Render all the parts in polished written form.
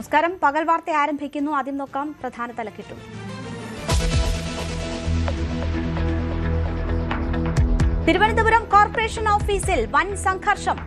നമസ്കാരം. പകൽ വാർത്ത ആരംഭിക്കുന്നു. ആദ്യം നോക്കാം പ്രധാന തലക്കെട്ടുകൾ. തിരുവനന്തപുരം കോർപ്പറേഷൻ ഓഫീസിൽ വൻ സംഘർഷം.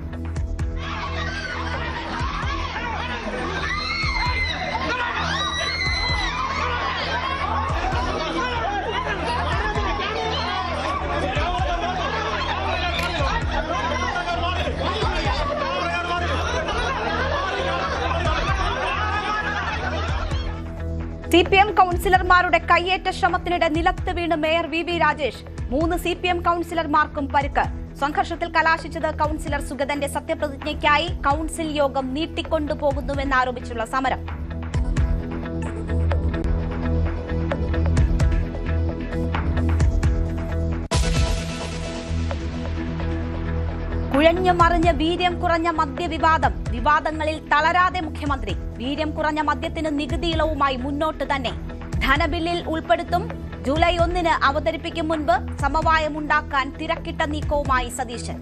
CPM കൌൺസിലർമാരുടെ കയ്യേറ്റ ശ്രമത്തിനിടെ നിലത്ത് വീണ് മേയർ വി രാജേഷ്. 3 CPM കൌൺസിലർമാർക്കും പരിക്ക്. സംഘർഷത്തിൽ കലാശിച്ചത് കൌൺസിലർ സുഗതന്റെ സത്യപ്രതിജ്ഞയ്ക്കായി കൌൺസിൽ യോഗം നീട്ടിക്കൊണ്ടുപോകുന്നുവെന്നാരോപിച്ചുള്ള സമരം. കുഴഞ്ഞു മറിഞ്ഞ് വീര്യം കുറഞ്ഞ മദ്യവിവാദം. വിവാദങ്ങളിൽ തളരാതെ മുഖ്യമന്ത്രി. വീര്യം കുറഞ്ഞ മദ്യത്തിന് നികുതി ഇളവുമായി മുന്നോട്ട് തന്നെ. ധനബില്ലിൽ ഉൾപ്പെടുത്തും. ജൂലൈ 1 അവതരിപ്പിക്കും മുൻപ് സമവായമുണ്ടാക്കാൻ തിരക്കിട്ട നീക്കവുമായി സതീശൻ.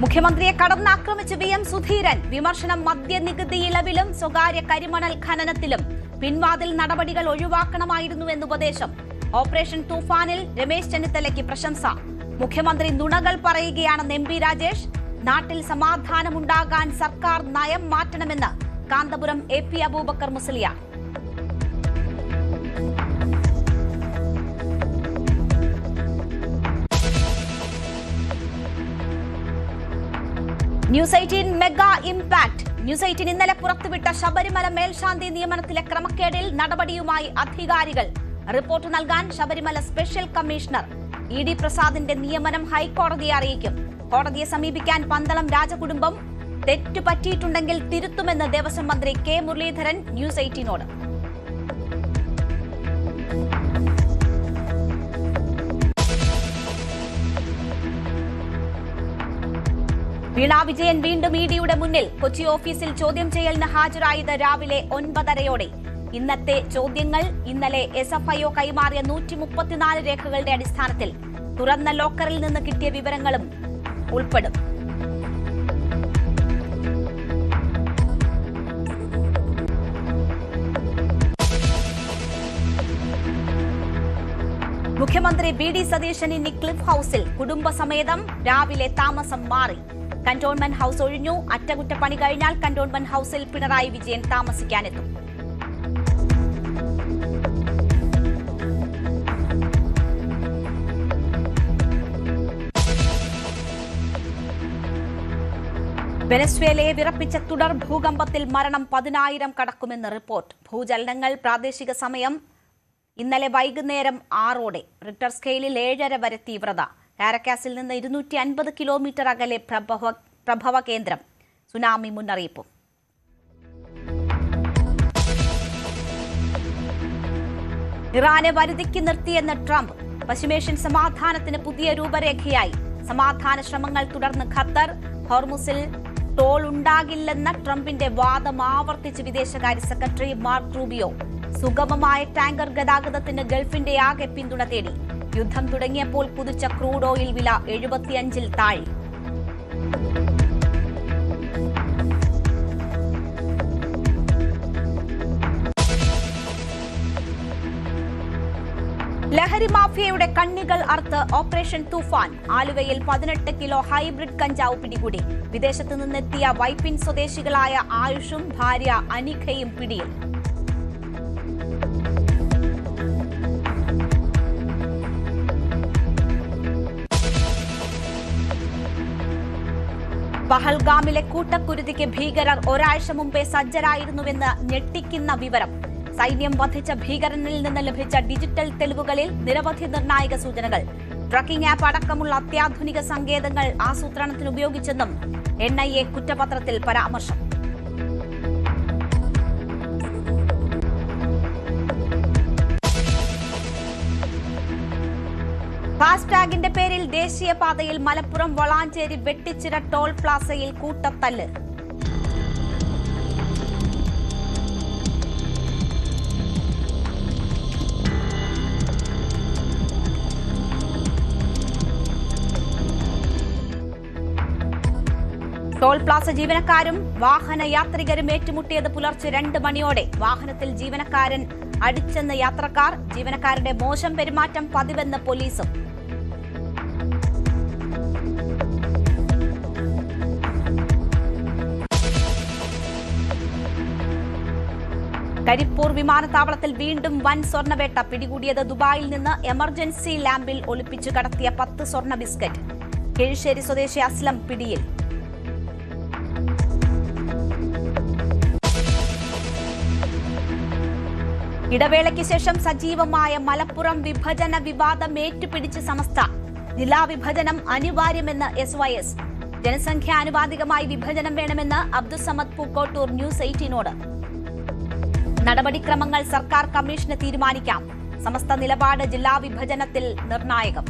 മുഖ്യമന്ത്രിയെ കടന്നാക്രമിച്ച് VM സുധീരൻ. വിമർശനം മദ്യനികുതി ഇളവിലും സ്വകാര്യ കരിമണൽ ഖനനത്തിലും. പിൻവാതിൽ നടപടികൾ ഒഴിവാക്കണമായിരുന്നുവെന്ന് ഉപദേശം. ഓപ്പറേഷൻ തൂഫാനിൽ രമേശ് ചെന്നിത്തലയ്ക്ക് പ്രശംസ. മുഖ്യമന്ത്രി നുണകൾ പറയുകയാണെന്ന് MP രാജേഷ്. നാട്ടിൽ സമാധാനമുണ്ടാകാൻ സർക്കാർ നയം മാറ്റണമെന്ന് Kanthapuram AP Aboobacker Musliyar. News 18 mega impact. News 18 ഇന്നലെ പുറത്തുവിട്ട ശബരിമല മേൽശാന്തി നിയമനത്തിലെ ക്രമക്കേടിൽ നടപടിയുമായി അധികാരികൾ. റിപ്പോർട്ട് നൽകാൻ ശബരിമല സ്പെഷ്യൽ കമ്മീഷണർ ED പ്രസാദിന്റെ നിയമനം ഹൈക്കോടതിയെ അറിയിക്കും. കോടതിയെ സമീപിക്കാൻ പന്തളം രാജകുടുംബം. തെറ്റു പറ്റിയിട്ടുണ്ടെങ്കിൽ തിരുത്തുമെന്ന് ദേവസ്വം മന്ത്രി K മുരളീധരൻ ന്യൂസ് 18നോട്. വീണ വിജയൻ വീണ്ടും EDയുടെ മുന്നിൽ. കൊച്ചി ഓഫീസിൽ ചോദ്യം ചെയ്യലിന് ഹാജരായത് രാവിലെ 9:30. ഇന്നത്തെ ചോദ്യങ്ങൾ ഇന്നലെ SFIO കൈമാറിയ 134 രേഖകളുടെ അടിസ്ഥാനത്തിൽ തുറന്ന ലോക്കറിൽ നിന്ന് കിട്ടിയ വിവരങ്ങളും ഉൾപ്പെടും. മുഖ്യമന്ത്രി BD സതീശൻ ഇനി ക്ലിഫ് ഹൌസിൽ. കുടുംബസമേതം. രാവിലെ താമസം മാറി. കന്റോൺമെന്റ് ഹൌസ് ഒഴിഞ്ഞു. അറ്റകുറ്റപ്പണി കഴിഞ്ഞാൽ കന്റോൺമെന്റ് ഹൌസിൽ പിണറായി വിജയൻ താമസിക്കാനെത്തും. വെനസ്വേലയെ വിറപ്പിച്ച തുടർ ഭൂകമ്പത്തിൽ മരണം 10,000 കടക്കുമെന്ന് റിപ്പോർട്ട്. ഭൂചലനങ്ങൾ പ്രാദേശിക സമയം ഇന്നലെ വൈകുന്നേരം 6 റിക്ടർ സ്കെയിലിൽ 7.5 വരെ തീവ്രത. കാരക്കാസിൽ നിന്ന് 250 കിലോമീറ്റർ അകലെ പ്രഭവ കേന്ദ്രം. സുനാമി മുന്നറിയിപ്പും. ഇറാനെ വരുതിക്ക് നിർത്തിയെന്ന് ട്രംപ്. പശ്ചിമേഷ്യൻ സമാധാനത്തിന് പുതിയ രൂപരേഖയായി. സമാധാന ശ്രമങ്ങൾ തുടർന്ന് ഖത്തർ. ഹോർമുസിൽ ടോൾ ഉണ്ടാകില്ലെന്ന ട്രംപിന്റെ വാദം ആവർത്തിച്ച് വിദേശകാര്യ സെക്രട്ടറി മാർക്ക് റൂബിയോ. സുഗമമായ ടാങ്കർ ഗതാഗതത്തിന് ഗൾഫിന്റെ ആകെ പിന്തുണ തേടി. യുദ്ധം തുടങ്ങിയപ്പോൾ കുതിച്ച ക്രൂഡ് ഓയിൽ വില 75-ൽ താഴെ. ലഹരി മാഫിയയുടെ കണ്ണികൾ അർത്ത് ഓപ്പറേഷൻ തൂഫാൻ. ആലുവയിൽ 18 കിലോ ഹൈബ്രിഡ് കഞ്ചാവ് പിടികൂടി. വിദേശത്ത് നിന്നെത്തിയ വൈപ്പിൻ സ്വദേശികളായ ആയുഷും ഭാര്യ അനിഖയും പിടിയിൽ. പഹൽഗാമിലെ കൂട്ടക്കുരുതിക്ക് ഭീകരർ ഒരാഴ്ച മുമ്പേ സജ്ജരായിരുന്നുവെന്ന് ഞെട്ടിക്കുന്ന വിവരം. സൈന്യം വധിച്ച ഭീകരനിൽ നിന്ന് ലഭിച്ച ഡിജിറ്റൽ തെളിവുകളിൽ നിരവധി നിർണായക സൂചനകൾ. ട്രക്കിംഗ് ആപ്പ് അടക്കമുള്ള അത്യാധുനിക സങ്കേതങ്ങൾ ആസൂത്രണത്തിന് ഉപയോഗിച്ചെന്നും NIA കുറ്റപത്രത്തിൽ പരാമർശം. ഫാസ്ടാഗിന്റെ പേരിൽ ദേശീയപാതയിൽ മലപ്പുറം വളാഞ്ചേരി വെട്ടിച്ചിറ ടോൾ പ്ലാസയിൽ കൂട്ടത്തല്ല്. ടോൾ പ്ലാസ ജീവനക്കാരും വാഹന യാത്രികരും ഏറ്റുമുട്ടിയത് പുലർച്ചെ 2 മണിയോടെ. വാഹനത്തിൽ ജീവനക്കാരൻ അടിച്ചെന്ന് യാത്രക്കാർ. ജീവനക്കാരുടെ മോശം പെരുമാറ്റം പതിവെന്ന് പോലീസും. കരിപ്പൂർ വിമാനത്താവളത്തിൽ വീണ്ടും വൻ സ്വർണ്ണവേട്ട. പിടികൂടിയത് ദുബായിൽ നിന്ന് എമർജൻസി ലാമ്പിൽ ഒളിപ്പിച്ചു കടത്തിയ 10 സ്വർണ്ണ ബിസ്ക്കറ്റ്. കിഴിശ്ശേരി സ്വദേശി അസ്ലം പിടിയിൽ. ഇടവേളയ്ക്ക് ശേഷം സജീവമായ മലപ്പുറം വിഭജന വിവാദം ഏറ്റുപിടിച്ച് സമസ്ത. ജില്ലാ വിഭജനം അനിവാര്യമെന്ന് SYS. ജനസംഖ്യാനുപാതികമായി വിഭജനം വേണമെന്ന് അബ്ദുസമദ് പൂക്കോട്ടൂർ ന്യൂസ് 18നോട്. നടപടിക്രമങ്ങൾ സർക്കാർ കമ്മീഷന് തീരുമാനിക്കാം. സമസ്ത നിലപാട് ജില്ലാ വിഭജനത്തിൽ നിർണായകം.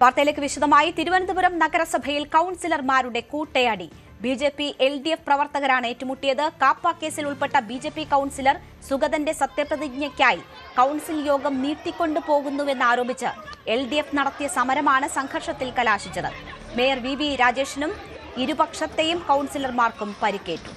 വാർത്തയിലേക്ക് വിശദമായി. തിരുവനന്തപുരം നഗരസഭയിൽ കൌൺസിലർമാരുടെ കൂട്ടയടി. BJP LDF പ്രവർത്തകരാണ് ഏറ്റുമുട്ടിയത്. കാപ്പ കേസിൽ ഉൾപ്പെട്ട BJP കൌൺസിലർ സുഗതന്റെ സത്യപ്രതിജ്ഞയ്ക്കായി കൌൺസിൽ യോഗം നീട്ടിക്കൊണ്ടുപോകുന്നുവെന്നാരോപിച്ച് LDF നടത്തിയ സമരമാണ് സംഘർഷത്തിൽ കലാശിച്ചത്. മേയർ VV രാജേഷിനും ഇരുപക്ഷത്തെയും കൌൺസിലർമാർക്കും പരിക്കേറ്റു.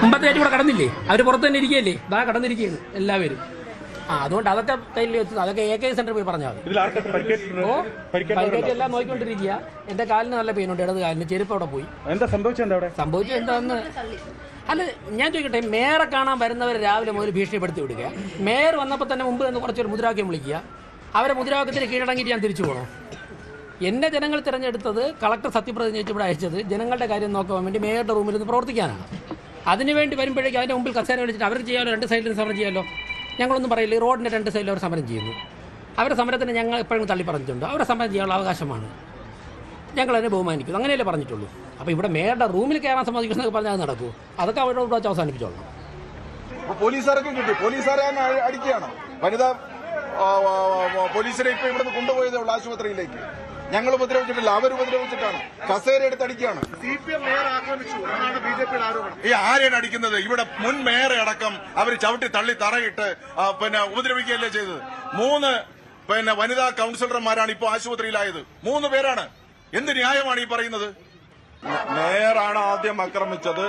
മുമ്പത്തേറ്റ് ഇവിടെ കടന്നില്ലേ, അവർ പുറത്ത് തന്നെ ഇരിക്കുകയല്ലേ, ഇതാ കടന്നിരിക്കുകയാണ് എല്ലാവരും. അതുകൊണ്ട് അതൊക്കെ തൈല് വെച്ചത്, അതൊക്കെ AK സെന്ററിൽ പോയി പറഞ്ഞാൽ മതി. പരിക്കേറ്റ് എല്ലാം നോക്കിക്കൊണ്ടിരിക്കുക. എന്റെ കാലിന് നല്ല പെയിനുണ്ട്, ഇടത് കാലിന്. ചെരുപ്പ് അവിടെ പോയി. എന്താ സംഭവിച്ചത് എന്താന്ന് അല്ല, ഞാൻ ചോദിക്കട്ടെ, മേയറെ കാണാൻ വരുന്നവർ രാവിലെ മുതൽ ഭീഷണിപ്പെടുത്തി വിടുക. മേയർ വന്നപ്പോൾ തന്നെ മുമ്പ് നിന്ന് കുറച്ചൊരു മുദ്രാവാക്യം വിളിക്കുക. അവരെ മുദ്രാവാക്യത്തിന് കീഴടങ്ങിയിട്ട് ഞാൻ തിരിച്ചു പോകണോ? എന്നെ ജനങ്ങൾ തിരഞ്ഞെടുത്തത്, കളക്ടർ സത്യപ്രതിജ്ഞ വെച്ച് ഇവിടെ അയച്ചത് ജനങ്ങളുടെ കാര്യം നോക്കാൻ വേണ്ടി മേയറുടെ റൂമിൽ നിന്ന് പ്രവർത്തിക്കാനാണ്. അതിനുവേണ്ടി വരുമ്പോഴേക്കും അതിൻ്റെ മുമ്പിൽ കസേര വിളിച്ചിട്ട് അവർക്ക് ചെയ്യാമല്ലോ, 2 സൈഡിൽ നിന്ന് സമരം ചെയ്യാമല്ലോ. ഞങ്ങളൊന്നും പറയില്ല. ഈ റോഡിൻ്റെ 2 സൈഡിൽ അവർ സമരം ചെയ്യുന്നു. അവരുടെ സമരത്തിന് ഞങ്ങൾ എപ്പോഴും തള്ളി പറഞ്ഞിട്ടുണ്ട്. അവരുടെ സമരം ചെയ്യാനുള്ള അവകാശമാണ്, ഞങ്ങളതിനെ ബഹുമാനിക്കുന്നു. അങ്ങനെയല്ലേ പറഞ്ഞിട്ടുള്ളൂ. അപ്പോൾ ഇവിടെ മേയറുടെ റൂമിൽ കയറാൻ സമ്മതിക്കുന്നതൊക്കെ പറഞ്ഞാൽ അത് നടക്കൂ. അതൊക്കെ അവരുടെ കൂടെ വെച്ച് അവസാനിപ്പിച്ചോളണം. പോലീസുകാരൊക്കെ കിട്ടി, പോലീസുകാരെ അടിക്കുകയാണ്. വനിതാ പോലീസിനെ ഇപ്പൊ ഇവിടുന്ന് കൊണ്ടുപോയതേ ഉള്ളൂ ആശുപത്രിയിലേക്ക്. ഞങ്ങൾ ഉപദ്രവിച്ചിട്ടില്ല, അവർ ഉപദ്രവിച്ചിട്ടാണ്. കസേര എടുത്ത് അടിക്കുകയാണ്. CPM മേയർ ആക്രമിച്ചു എന്നാണ് BJPയുടെ ആരോപണം. ഈ ആരെയാണ് അടിക്കുന്നത്? ഇവിടെ മുൻ മേയറെ അടക്കം അവർ ചവിട്ടി തള്ളി തറയിട്ട് ഉപദ്രവിക്കുകയല്ലേ ചെയ്തത്. 3 വനിതാ കൌൺസിലർമാരാണ് ഇപ്പോൾ ആശുപത്രിയിലായത്. 3 പേരാണ്. എന്ത് ന്യായമാണ് ഈ പറയുന്നത്? മേയറാണ് ആദ്യം ആക്രമിച്ചത്.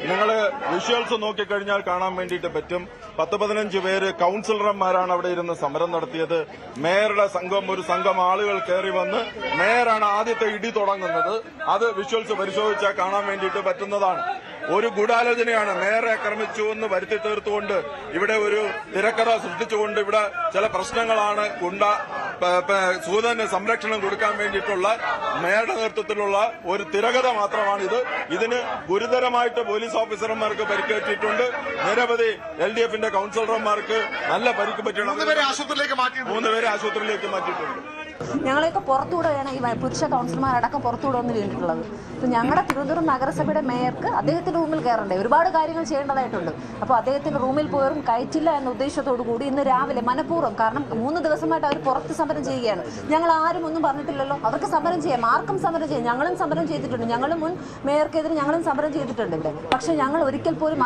നിങ്ങൾ വിഷ്വൽസ് നോക്കിക്കഴിഞ്ഞാൽ കാണാൻ വേണ്ടിയിട്ട് പറ്റും. 10-15 പേര് കൌൺസിലർമാരാണ് അവിടെ ഇരുന്ന് സമരം നടത്തിയത്. മേയറുടെ ഒരു സംഘം ആളുകൾ കയറി വന്ന് മേയറാണ് ആദ്യത്തെ ഇടി തുടങ്ങുന്നത്. അത് വിഷ്വൽസ് പരിശോധിച്ചാൽ കാണാൻ വേണ്ടിയിട്ട് പറ്റുന്നതാണ്. ഒരു ഗൂഢാലോചനയാണ്. മേയറെ ആക്രമിച്ചു എന്ന് വരുത്തി തീർത്തുകൊണ്ട് ഇവിടെ ഒരു തിരക്കഥ സൃഷ്ടിച്ചുകൊണ്ട് ഇവിടെ ചില പ്രശ്നങ്ങളാണ്. സൂതന് സംരക്ഷണം കൊടുക്കാൻ വേണ്ടിയിട്ടുള്ള മേയറുടെ നേതൃത്വത്തിലുള്ള ഒരു തിരക്കഥ മാത്രമാണ് ഇത്. ഇതിന് ഗുരുതരമായിട്ട് പോലീസ് ഓഫീസർമാർക്ക് പരിക്കേറ്റിട്ടുണ്ട്. നിരവധി LDFന്റെ കൌൺസിലർമാർക്ക് നല്ല പരിക്ക് പറ്റിയിട്ടുണ്ട്. 3 പേരെ ആശുപത്രിയിലേക്ക് മാറ്റിയിട്ടുണ്ട്. ഞങ്ങളെയൊക്കെ പുറത്തുവിടുകയാണ് ഈ പുരുഷ കൗൺസിലർമാരടക്കം പുറത്തുവിടുമെന്ന് വേണ്ടിയിട്ടുള്ളത്. ഇപ്പം ഞങ്ങളുടെ തിരുവനന്തപുരം നഗരസഭയുടെ മേയർക്ക് അദ്ദേഹത്തിന്റെ റൂമിൽ കയറണ്ടേ, ഒരുപാട് കാര്യങ്ങൾ ചെയ്യേണ്ടതായിട്ടുണ്ട്. അപ്പോൾ അദ്ദേഹത്തിന്റെ റൂമിൽ പോയവരും കയറ്റില്ല എന്ന ഉദ്ദേശത്തോടു കൂടി ഇന്ന് രാവിലെ മനഃപൂർവ്വം, കാരണം 3 ദിവസമായിട്ട് അവർ പുറത്ത് സമരം ചെയ്യുകയാണ്. ഞങ്ങൾ ആരും ഒന്നും പറഞ്ഞിട്ടില്ലല്ലോ. അവർക്ക് സമരം ചെയ്യാം, ആർക്കും സമരം ചെയ്യാം. ഞങ്ങളും സമരം ചെയ്തിട്ടുണ്ട്. ഞങ്ങളും മുൻ മേയർക്കെതിരെ ഞങ്ങളും സമരം ചെയ്തിട്ടുണ്ട് ഇവിടെ. പക്ഷെ ഞങ്ങൾ ഒരിക്കൽ പോലും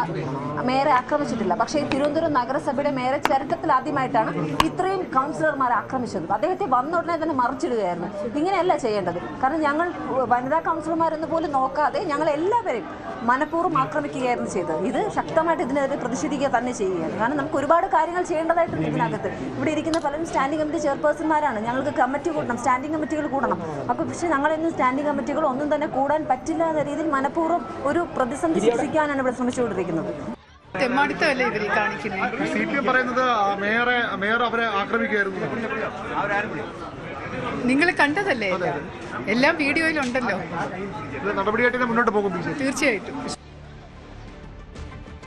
മേയറെ ആക്രമിച്ചിട്ടില്ല. പക്ഷേ ഈ തിരുവനന്തപുരം നഗരസഭയുടെ മേയറെ ചരിത്രത്തിൽ ആദ്യമായിട്ടാണ് ഇത്രയും കൗൺസിലർമാർ ആക്രമിച്ചത്. അദ്ദേഹത്തെ വന്ന ഉടനെ തന്നെ മറിച്ചിടുകയായിരുന്നു. ഇങ്ങനെയല്ല ചെയ്യേണ്ടത്. കാരണം ഞങ്ങൾ വനിതാ കൗൺസിലർമാരെന്ന് പോലും നോക്കാതെ ഞങ്ങൾ എല്ലാവരെയും മനഃപൂർവ്വം ആക്രമിക്കുകയായിരുന്നു ചെയ്തത്. ഇത് ശക്തമായിട്ട് ഇതിനെതിരെ പ്രതിഷേധിക്കുക തന്നെ ചെയ്യുകയാണ്. കാരണം നമുക്ക് ഒരുപാട് കാര്യങ്ങൾ ചെയ്യേണ്ടതായിട്ടുണ്ട് ഇതിനകത്ത്. ഇവിടെ ഇരിക്കുന്ന പലരും സ്റ്റാൻഡിംഗ് കമ്മിറ്റി ചെയർപേഴ്സൺമാരാണ്. ഞങ്ങൾക്ക് കമ്മിറ്റി കൂടണം, സ്റ്റാൻഡിംഗ് കമ്മിറ്റികൾ കൂടണം. അപ്പോൾ പക്ഷേ ഞങ്ങളെന്നും സ്റ്റാൻഡിംഗ് കമ്മിറ്റികൾ ഒന്നും തന്നെ കൂടാൻ പറ്റില്ല എന്ന രീതിയിൽ മനഃപൂർവ്വം ഒരു പ്രതിസന്ധി സൃഷ്ടിക്കാനാണ് ഇവിടെ ശ്രമിച്ചുകൊണ്ടിരിക്കുന്നത്. തെമ്മാടിത്തമല്ലേ ഇവർ കാണിക്കുന്നത്? CPM പറയുന്നത് മേയർ അവരെ ആക്രമിക്കുകയായിരുന്നു. നിങ്ങൾ കണ്ടതല്ലേ? എല്ലാം വീഡിയോയിലുണ്ടല്ലോ. നടപടിയായിട്ട് മുന്നോട്ട് പോകും തീർച്ചയായിട്ടും.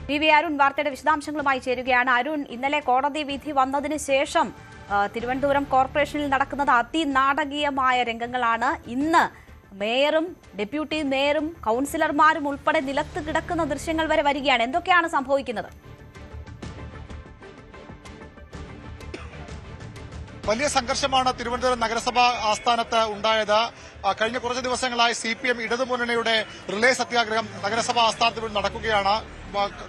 VV അരുൺ വാർത്തയുടെ വിശദാംശങ്ങളുമായി ചേരുകയാണ്. അരുൺ, ഇന്നലെ കോടതി വിധി വന്നതിന് ശേഷം തിരുവനന്തപുരം കോർപ്പറേഷനിൽ നടക്കുന്നത് അതിനാടകീയമായ രംഗങ്ങളാണ്. ഇന്ന് മേയറും ഡെപ്യൂട്ടി മേയറും കൗൺസിലർമാരും ഉൾപ്പെടെ നിലത്ത് കിടക്കുന്ന ദൃശ്യങ്ങൾ വരെ വരികയാണ്. എന്തൊക്കെയാണ് സംഭവിക്കുന്നത്? വലിയ സംഘർഷമാണ് തിരുവനന്തപുരം നഗരസഭാ ആസ്ഥാനത്ത് ഉണ്ടായത്. കഴിഞ്ഞ കുറച്ച് ദിവസങ്ങളായി CPM ഇടതുമുന്നണിയുടെ റിലേ സത്യാഗ്രഹം നഗരസഭാ ആസ്ഥാനത്ത് നടക്കുകയാണ്.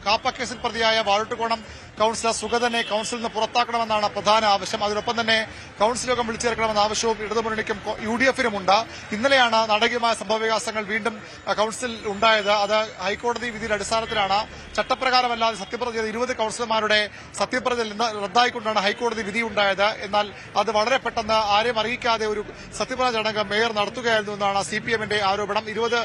കാപ്പ കേസിൽ പ്രതിയായ വാഴൂട്ടുകോണം കൌൺസിലർ സുഗതനെ കൌൺസിലിൽ നിന്ന് പുറത്താക്കണമെന്നാണ് പ്രധാന ആവശ്യം. അതിനൊപ്പം തന്നെ കൌൺസിൽ യോഗം വിളിച്ചു ചേർക്കണമെന്ന ആവശ്യവും ഇടതുമുന്നണിക്കും UDF-നുമുണ്ട്. ഇന്നലെയാണ് നാടകീയമായ സംഭവവികാസങ്ങൾ വീണ്ടും കൌൺസിൽ ഉണ്ടായത്. അത് ഹൈക്കോടതി വിധിയുടെ അടിസ്ഥാനത്തിലാണ്. ചട്ടപ്രകാരമല്ലാതെ സത്യപ്രതിജ്ഞ ചെയ്ത 20 കൌൺസിലർമാരുടെ സത്യപ്രതിജ്ഞ റദ്ദായിക്കൊണ്ടാണ് ഹൈക്കോടതി വിധി ഉണ്ടായത്. എന്നാൽ അത് വളരെ പെട്ടെന്ന് ആരെയും അറിയിക്കാതെ ഒരു സത്യപ്രതിജ്ഞ ചടങ്ങ് മേയർ നടത്തുകയായിരുന്നു എന്നാണ് CPM-ന്റെ ആരോപണം. 20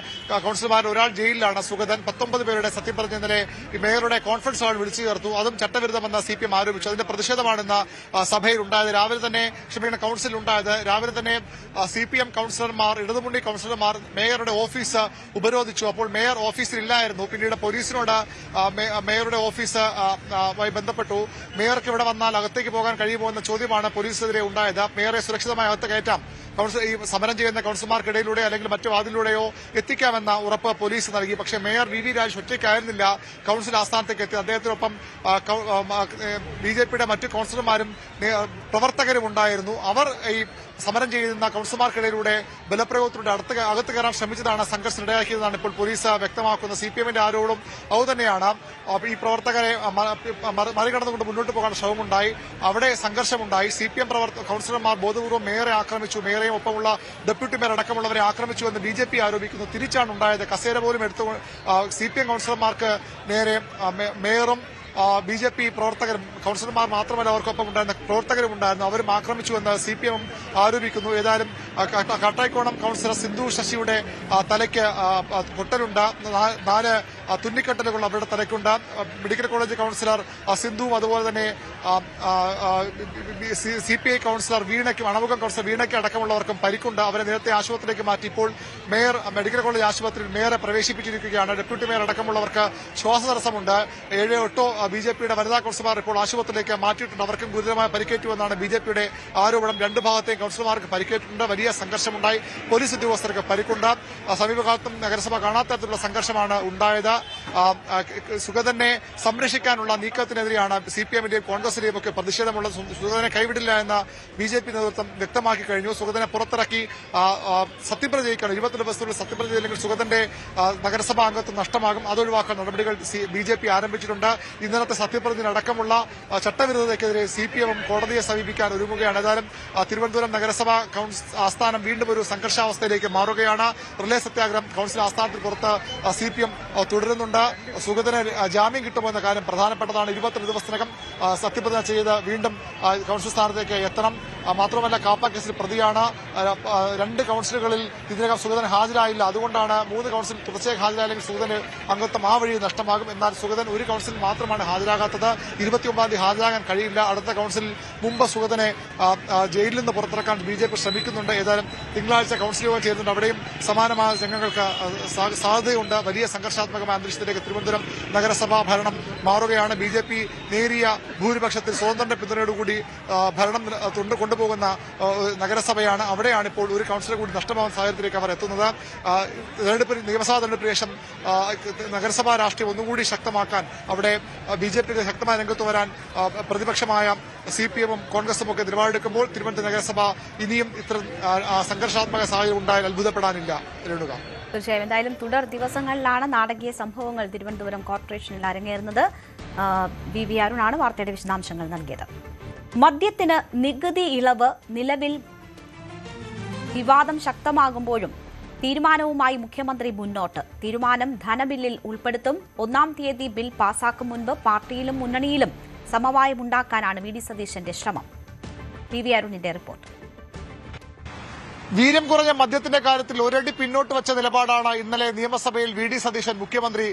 കൌൺസിലർമാരിൽ ഒരാൾ ജയിലിലാണ് സുഗതൻ. 19 പേരുടെ സത്യപ്രതിജ്ഞ ഇന്നലെ മേയറുടെ കോൺഫറൻസ് ഹാൾ വിളിച്ചു ചേർത്തു. അതും ചട്ടവിരുദ്ധമെന്ന് CPM ആരോപിച്ചു. അതിന്റെ പ്രതിഷേധമാണ് ഇന്ന് സഭയിൽ ഉണ്ടായത്. കൌൺസിൽ ഉണ്ടായത്. രാവിലെ തന്നെ CPM കൌൺസിലർമാർ, ഇടതുമുന്നണി കൌൺസിലർമാർ മേയറുടെ ഓഫീസ് ഉപരോധിച്ചു. അപ്പോൾ മേയർ ഓഫീസിൽ ഇല്ലായിരുന്നു. പിന്നീട് പോലീസിനോട് മേയറുടെ ഓഫീസുമായി ബന്ധപ്പെട്ടു. മേയർക്ക് ഇവിടെ വന്നാൽ അകത്തേക്ക് പോകാൻ കഴിയുമോ എന്ന ചോദ്യമാണ് പോലീസിനെതിരെ ഉണ്ടായത്. മേയറെ സുരക്ഷിതമായി അകത്ത് കയറ്റാം, ഈ സമരം ചെയ്യുന്ന കൌൺസിലർമാർക്കിടയിലൂടെ അല്ലെങ്കിൽ മറ്റു വാതിലൂടെയോ എത്തിക്കാമെന്ന ഉറപ്പ് പോലീസ് നൽകി. പക്ഷേ മേയർ VV രാജേഷ് ഒറ്റയ്ക്കായിരുന്നില്ല കൌൺസിൽ ആസ്ഥാനത്തേക്ക് എത്തി. അദ്ദേഹത്തിനൊപ്പം BJPയുടെ മറ്റു കൌൺസിലർമാരും പ്രവർത്തകരും ഉണ്ടായിരുന്നു. അവർ ഈ സമരം ചെയ്യുന്ന കൌൺസിലർമാർക്കിടയിലൂടെ ബലപ്രയോഗത്തിലൂടെ അകത്ത് കയറാൻ ശ്രമിച്ചതാണ് സംഘർഷത്തിനിടയാക്കിയതെന്നാണ് ഇപ്പോൾ പോലീസ് വ്യക്തമാക്കുന്നത്. CPM-ന്റെ ആരോപണം അതുതന്നെയാണ്. ഈ പ്രവർത്തകരെ മറികടന്നുകൊണ്ട് മുന്നോട്ട് പോകാൻ ശ്രമമുണ്ടായി. അവിടെ സംഘർഷമുണ്ടായി. CPM കൌൺസിലർമാർ ബോധപൂർവ്വം മേയറെ ആക്രമിച്ചു. മേയറെയും ഒപ്പമുള്ള ഡെപ്യൂട്ടി മേയർ അടക്കമുള്ളവരെ ആക്രമിച്ചു എന്ന് BJP ആരോപിക്കുന്നു. തിരിച്ചാണ് ഉണ്ടായത്. കസേര പോലും എടുത്തു CPM കൌൺസിലർമാർക്ക് നേരെ മേയറും BJP പ്രവർത്തകരും, കൌൺസിലർമാർ മാത്രമല്ല അവർക്കൊപ്പം ഉണ്ടായിരുന്ന പ്രവർത്തകരും ഉണ്ടായിരുന്നു, അവരും ആക്രമിച്ചുവെന്ന് CPM ആരോപിക്കുന്നു. ഏതായാലും കാട്ടായിക്കോണം കൌൺസിലർ സിന്ധു ശശിയുടെ തലയ്ക്ക് പൊട്ടലുണ്ട്. 4 തുന്നിക്കെട്ടലുകൾ അവരുടെ തലയ്ക്കുണ്ട്. മെഡിക്കൽ കോളേജ് കൌൺസിലർ സിന്ധുവും അതുപോലെ തന്നെ CPI കൌൺസിലർ വീണയ്ക്കും അണമുഖം കൌൺസിലർ വീണയ്ക്ക് അടക്കമുള്ളവർക്കും പരിക്കുണ്ട്. അവരെ നേരത്തെ ആശുപത്രിയിലേക്ക് മാറ്റി. ഇപ്പോൾ മേയർ മെഡിക്കൽ കോളേജ് ആശുപത്രിയിൽ മേയറെ പ്രവേശിപ്പിച്ചിരിക്കുകയാണ്. Deputy mayor അടക്കമുള്ളവർക്ക് ശ്വാസതടസ്സമുണ്ട്. 7-8 BJPയുടെ വനിതാ കൌൺസിലർമാർ ഇപ്പോൾ ആശുപത്രിയിലേക്ക് മാറ്റിയിട്ടുണ്ട്. അവർക്കും ഗുരുതരമായ പരിക്കേറ്റുവെന്നാണ് BJPയുടെ ആരോപണം. 2 ഭാഗത്തെയും കൌൺസിലർമാർക്ക് പരിക്കേറ്റിട്ടുണ്ട്. വലിയ സംഘർഷമുണ്ടായി. പോലീസ് ഉദ്യോഗസ്ഥർക്ക് പരിക്കുണ്ട്. സമീപകാലത്തും നഗരസഭ കാണാത്ത തരത്തിലുള്ള സംഘർഷമാണ് ഉണ്ടായത്. സുഗതനെ സംരക്ഷിക്കാനുള്ള നീക്കത്തിനെതിരെയാണ് CPM-ന്റെയും കോൺഗ്രസിന്റെയും ഒക്കെ പ്രതിഷേധമുള്ളത്. സുഗതനെ കൈവിടില്ല എന്ന് BJP നേതൃത്വം വ്യക്തമാക്കി കഴിഞ്ഞു. സുഗതനെ പുറത്തിറക്കി സത്യപ്രതിജ്ഞ ചെയ്യിക്കണം. 22 ദിവസത്തിലുള്ള സത്യപ്രതിജ്ഞ ചെയ്യില്ലെങ്കിൽ സുഗതന്റെ നഗരസഭാ അംഗത്വം നഷ്ടമാകും. അതൊഴിവാക്കാൻ നടപടികൾ BJP ആരംഭിച്ചിട്ടുണ്ട്. ഇന്നലത്തെ സത്യപ്രതിജ്ഞ അടക്കമുള്ള ചട്ടവിരുദ്ധതയ്ക്കെതിരെ CPM കോടതിയെ സമീപിക്കാൻ ഒരുങ്ങുകയാണ്. ഏതായാലും തിരുവനന്തപുരം നഗരസഭാ ആസ്ഥാനം വീണ്ടും ഒരു സംഘർഷാവസ്ഥയിലേക്ക് മാറുകയാണ്. റിലേ സത്യാഗ്രഹം കൌൺസിൽ ആസ്ഥാനത്തിന് പുറത്ത് CPM തുടരുന്നുണ്ട്. സുഗതന് ജാമ്യം കിട്ടുമോ എന്ന കാര്യം പ്രധാനപ്പെട്ടതാണ്. 22 ദിവസത്തിനകം സത്യപ്രതിജ്ഞ ചെയ്ത് വീണ്ടും കൌൺസിൽ സ്ഥാനത്തേക്ക് എത്തണം. മാത്രമല്ല കാപ്പ കേസിൽ പ്രതിയാണ്. 2 കൌൺസിലുകളിൽ ഇതിനകം സുഗതൻ ഹാജരായില്ല. അതുകൊണ്ടാണ് 3 കൌൺസിൽ തുടർച്ചയായി ഹാജരായില്ലെങ്കിൽ സുഗതന് അംഗത്വം ആ വഴി നഷ്ടമാകും. എന്നാൽ സുഗതൻ ഒരു കൌൺസിലിൽ മാത്രമാണ് ഹാജരാകാത്തത്. 29-ാം തീയതി ഹാജരാകാൻ കഴിയില്ല. അടുത്ത കൌൺസിലിൽ മുമ്പ് സുഗതനെ ജയിലിൽ നിന്ന് പുറത്തിറക്കാൻ BJP ശ്രമിക്കുന്നുണ്ട്. ഏതായാലും തിങ്കളാഴ്ച കൌൺസിൽ യോഗം ചേരുന്നുണ്ട്. അവിടെയും സമാനമായ രംഗങ്ങൾക്ക് സാധ്യതയുണ്ട്. വലിയ സംഘർഷാത്മകമായ അന്തരീക്ഷത്തിലേക്ക് തിരുവനന്തപുരം നഗരസഭാ ഭരണം മാറുകയാണ്. BJP നേരിയ ഭൂരിപക്ഷത്തിൽ സ്വതന്ത്ര പിന്തുണയോടുകൂടി ഭരണം കൊണ്ടുപോകുന്ന നഗരസഭയാണ്. അവിടെയാണ് ഇപ്പോൾ ഒരു കൌൺസിലർ കൂടി നഷ്ടമാകുന്ന സാഹചര്യത്തിലേക്ക് അവർ എത്തുന്നത്. നിയമസഭാ തെരഞ്ഞെടുപ്പിന് ശേഷം നഗരസഭാ രാഷ്ട്രീയം ഒന്നുകൂടി ശക്തമാക്കാൻ അവിടെ BJPക്ക് ശക്തമായ രംഗത്ത് വരാൻ പ്രതിപക്ഷമായ CPM-ഉം കോൺഗ്രസും ഒക്കെ നിലപാടെടുക്കുമ്പോൾ തിരുവനന്തപുരം നഗരസഭ ഇനിയും ഇത്ര സംഘർഷാത്മക സാഹചര്യം ഉണ്ടായാൽ അത്ഭുതപ്പെടാനില്ല. തീർച്ചയായും എന്തായാലും തുടർ ദിവസങ്ങളിലാണ് നാടകീയ സംഭവങ്ങൾ തിരുവനന്തപുരം കോർപ്പറേഷനിൽ അരങ്ങേറുന്നത്. VV അരുണാണ് വാർത്തയുടെ വിശദാംശങ്ങൾ നൽകിയത്. മദ്യത്തിന് നികുതി ഇളവ് നിലവിൽ വിവാദം ശക്തമാകുമ്പോഴും തീരുമാനവുമായി മുഖ്യമന്ത്രി മുന്നോട്ട്. തീരുമാനം ധനബില്ലിൽ ഉൾപ്പെടുത്തും. 1-ാം തീയതി ബിൽ പാസാക്കും മുൻപ് പാർട്ടിയിലും മുന്നണിയിലും സമവായമുണ്ടാക്കാനാണ് VD സതീശന്റെ ശ്രമം. VV അരുണിന്റെ റിപ്പോർട്ട്. വീര്യം കുറഞ്ഞ മദ്യത്തിന്റെ കാര്യത്തിൽ ഒരടി പിന്നോട്ട് വെച്ച നിലപാടാണ് ഇന്നലെ നിയമസഭയിൽ VD സതീശൻ മുഖ്യമന്ത്രി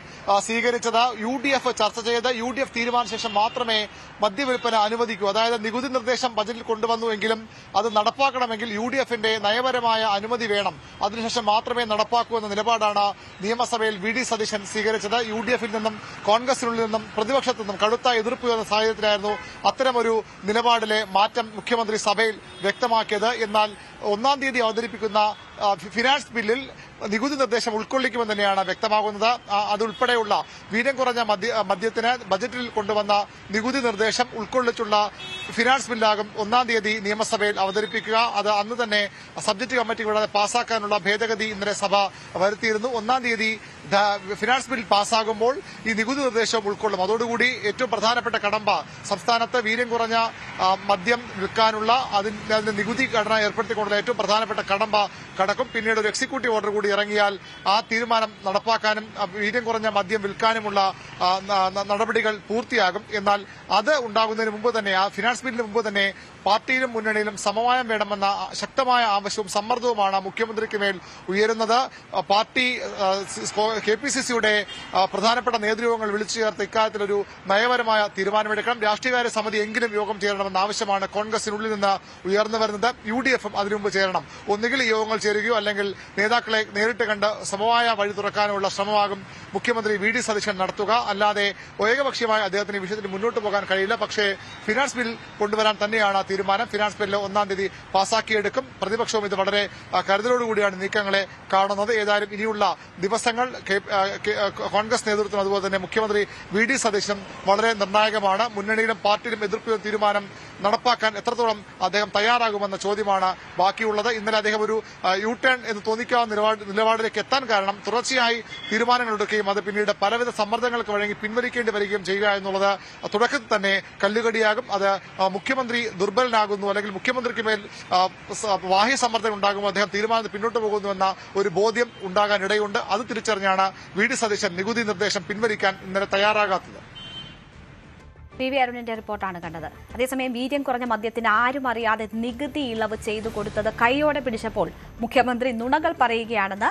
സ്വീകരിച്ചത്. UDF ചർച്ച ചെയ്ത് UDF തീരുമാന ശേഷം മാത്രമേ മദ്യവിൽപ്പന അനുവദിക്കൂ. അതായത് നികുതി നിർദ്ദേശം ബജറ്റിൽ കൊണ്ടുവന്നുവെങ്കിലും അത് നടപ്പാക്കണമെങ്കിൽ UDF-ന്റെ നയപരമായ അനുമതി വേണം. അതിനുശേഷം മാത്രമേ നടപ്പാക്കൂ എന്ന നിലപാടാണ് നിയമസഭയിൽ VD സതീശൻ സ്വീകരിച്ചത്. UDF-ൽ നിന്നും കോൺഗ്രസിനുള്ളിൽ നിന്നും പ്രതിപക്ഷത്തു നിന്നും കടുത്ത എതിർപ്പ് വന്ന സാഹചര്യത്തിലായിരുന്നു അത്തരമൊരു നിലപാടിലെ മാറ്റം മുഖ്യമന്ത്രി സഭയിൽ വ്യക്തമാക്കിയത്. എന്നാൽ 1-ാം തീയതി അവതരിപ്പിക്കുന്ന ഫിനാൻസ് ബില്ലിൽ നികുതി നിർദ്ദേശം ഉൾക്കൊള്ളിക്കുമെന്ന് തന്നെയാണ് വ്യക്തമാകുന്നത്. അതുൾപ്പെടെയുള്ള വീര്യം കുറഞ്ഞ മദ്യത്തിന് ബജറ്റിൽ കൊണ്ടുവന്ന നികുതി നിർദ്ദേശം ഉൾക്കൊള്ളിച്ചുള്ള ഫിനാൻസ് ബില്ലാകും 1-ാം തീയതി നിയമസഭയിൽ അവതരിപ്പിക്കുക. അത് അന്ന് തന്നെ സബ്ജക്ട് കമ്മിറ്റി കൂടാതെ പാസാക്കാനുള്ള ഭേദഗതി ഇന്നലെ സഭ വരുത്തിയിരുന്നു. 1-ാം തീയതി ഫിനാൻസ് ബിൽ പാസ്സാകുമ്പോൾ ഈ നികുതി നിർദ്ദേശവും ഉൾക്കൊള്ളും. അതോടുകൂടി ഏറ്റവും പ്രധാനപ്പെട്ട കടമ്പ സംസ്ഥാനത്ത് വീര്യം കുറഞ്ഞ മദ്യം വിൽക്കാനുള്ള അതിന്റെ നികുതി ഘടന ഏർപ്പെടുത്തിക്കൊണ്ടുള്ള ഏറ്റവും പ്രധാനപ്പെട്ട കടമ്പ കടക്കും. പിന്നീട് ഒരു എക്സിക്യൂട്ടീവ് ഓർഡർ കൂടി ഇറങ്ങിയാൽ ആ തീരുമാനം നടപ്പാക്കാനും വീര്യം കുറഞ്ഞ മദ്യം വിൽക്കാനുമുള്ള നടപടികൾ പൂർത്തിയാകും. എന്നാൽ അത് ഉണ്ടാകുന്നതിന് മുമ്പ് തന്നെ ആ ഫിനാൻസ് ബില്ലിന് മുമ്പ് തന്നെ പാർട്ടിയിലും മുന്നണിയിലും സമവായം വേണമെന്ന ശക്തമായ ആവശ്യവും സമ്മർദ്ദവുമാണ് മുഖ്യമന്ത്രിക്ക് മേൽ ഉയരുന്നത്. പാർട്ടി KPCCയുടെ പ്രധാനപ്പെട്ട നേതൃയോഗങ്ങൾ വിളിച്ചു ചേർത്ത് ഇക്കാര്യത്തിലൊരു നയപരമായ തീരുമാനമെടുക്കണം. രാഷ്ട്രീയകാര്യ സമിതി എങ്കിലും യോഗം ചേരണമെന്ന ആവശ്യമാണ് കോൺഗ്രസിനുള്ളിൽ നിന്ന് ഉയർന്നു വരുന്നത്. UDFും അതിനു മുമ്പ് ചേരണം. ഒന്നുകിൽ യോഗങ്ങൾ ചേരുകയോ അല്ലെങ്കിൽ നേതാക്കളെ നേരിട്ട് കണ്ട് സമവായ വഴി തുറക്കാനുള്ള ശ്രമമാകും മുഖ്യമന്ത്രി VD സതീശൻ നടത്തുക. അല്ലാതെ ഏകപക്ഷീയമായി അദ്ദേഹത്തിന് വിഷയത്തിൽ മുന്നോട്ട് പോകാൻ കഴിയില്ല. പക്ഷേ ഫിനാൻസ് ബിൽ കൊണ്ടുവരാൻ തന്നെയാണ് തീരുമാനം. ഫിനാൻസ് ബില്ല് 1-ാം തീയതി പാസാക്കിയെടുക്കും. പ്രതിപക്ഷവും ഇത് വളരെ കരുതലോടുകൂടിയാണ് നീക്കങ്ങളെ കാണുന്നത്. ഏതായാലും ഇനിയുള്ള ദിവസങ്ങൾ കോൺഗ്രസ് നേതൃത്വം അതുപോലെ തന്നെ മുഖ്യമന്ത്രി VD സതീശൻ വളരെ നിർണായകമാണ്. മുന്നണിയിലും പാർട്ടിയിലും എതിർപ്പ് തീരുമാനം നടപ്പാക്കാൻ എത്രത്തോളം അദ്ദേഹം തയ്യാറാകുമെന്ന ചോദ്യമാണ് ബാക്കിയുള്ളത്. ഇന്നലെ അദ്ദേഹം ഒരു U-ടേൺ എന്ന് തോന്നിക്കാവുന്ന നിലപാടിലേക്ക് എത്താൻ കാരണം തുടർച്ചയായി തീരുമാനങ്ങൾ എടുക്കുകയും അത് പിന്നീട് പലവിധ സമ്മർദ്ദങ്ങൾക്ക് വഴങ്ങി പിൻവലിക്കേണ്ടി വരികയും ചെയ്യുക എന്നുള്ളത് തുടക്കത്തിൽ തന്നെ കല്ലുകടിയാകും. അത് മുഖ്യമന്ത്രി ദുർബലനാകുന്നു അല്ലെങ്കിൽ മുഖ്യമന്ത്രിക്ക് മേൽ ബാഹ്യ സമ്മർദ്ദം ഉണ്ടാകുമ്പോൾ അദ്ദേഹം തീരുമാനത്തിൽ പിന്നോട്ട് പോകുന്നുവെന്ന ഒരു ബോധ്യം ഉണ്ടാകാൻ ഇടയുണ്ട്. അത് തിരിച്ചറിഞ്ഞാണ് VD സതീശൻ നികുതി നിർദ്ദേശം പിൻവലിക്കാൻ ഇന്നലെ തയ്യാറാകാത്തത്. PV അരുണിന്റെ റിപ്പോർട്ടാണ് കണ്ടത്. അതേസമയം വീര്യം കുറഞ്ഞ മദ്യത്തിന് ആരും അറിയാതെ നികുതി ഇളവ് ചെയ്തു കൊടുത്തത് കൈയോടെ പിടിച്ചപ്പോൾ മുഖ്യമന്ത്രി നുണകൾ പറയുകയാണെന്ന്